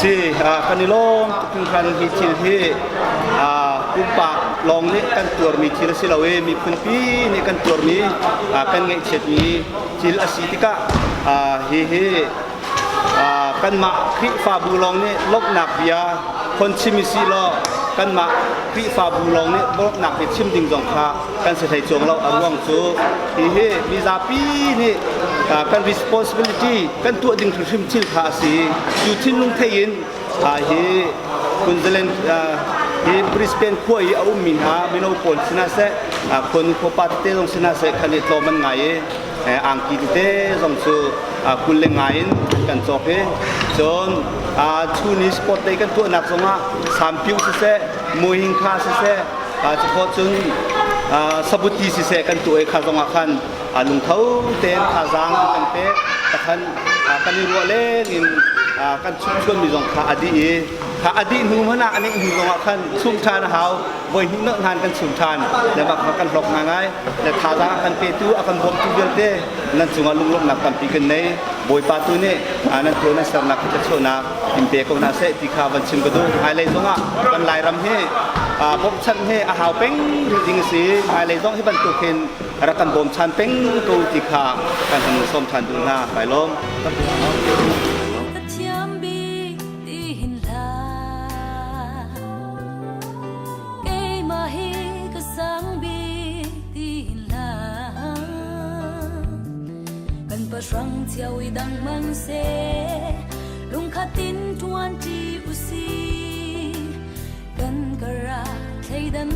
สิกันนี่ลงทุกคนมีชิลที่อุปาลองนี่กันตัวมีชิลสิลาเวมีพื้นที่นี่กันตัวมีกันเงยเฉดมีชิลอาศิติกะเฮกันมาคริฟาบูลองนี่ลบหนักเบียคนชิมิสิลอกันมาคริฟาบูลองนี่ลบหนักเป็นชิมดิงจงคากันเสียจงเราอารมณ์สูเฮมีซาปีนี่กัน responsibility กันตัวดิ่งชิมชิลคาสีอยู่ที่ลุงเทียนเฮคุณเจริญเฮบริสเบนคุยเอามินหามิโนโปลสินาเซคนโคปาเตลงสินาเซคันนี้โตมันไงอังกิเตจงสูคุณเลงไงกันจบเฮจนชูนิสปอตเตกันตัวนักสงะสามพิวสิเซมวยหิงคาสิเซเฉพาะจนสบุตีสิเซกันตัวเอกขาสงะคันลุงเท้าเต้นขาจางกันเตะตะคันกันนี่รัวเล่งินกันชุมมีจงขาอดีตหนูมันอันนี้หนูจงคันชุ่มชานหาวบ่อยหิ้งเนื้องานกันชุ่มชานแล้วแบบกันหลอกง่ายแล้วขาจางกันเปตู้อากันบ่มตุเดียวเต้นั่นจุงลุงลงหนักกันปีกันในบ่อยปาตุนี่นั่นตัวนั้นสำนักจะโชว์นักอินเปกนาเซติขาวันชิมกระดูไฮไลท์จงกันลายรำเฮพบชันเฮอาหาวเป็งจริงสิไฮไลท์จงให้บรรทุกเห็นรักกันบ่มชันเป็งกูติขากันทำส้มทันดูหน้าไปล้มรังเที่ยวดังมันเสลุงขัดตินทวนจีอุซีกันกระไรดัน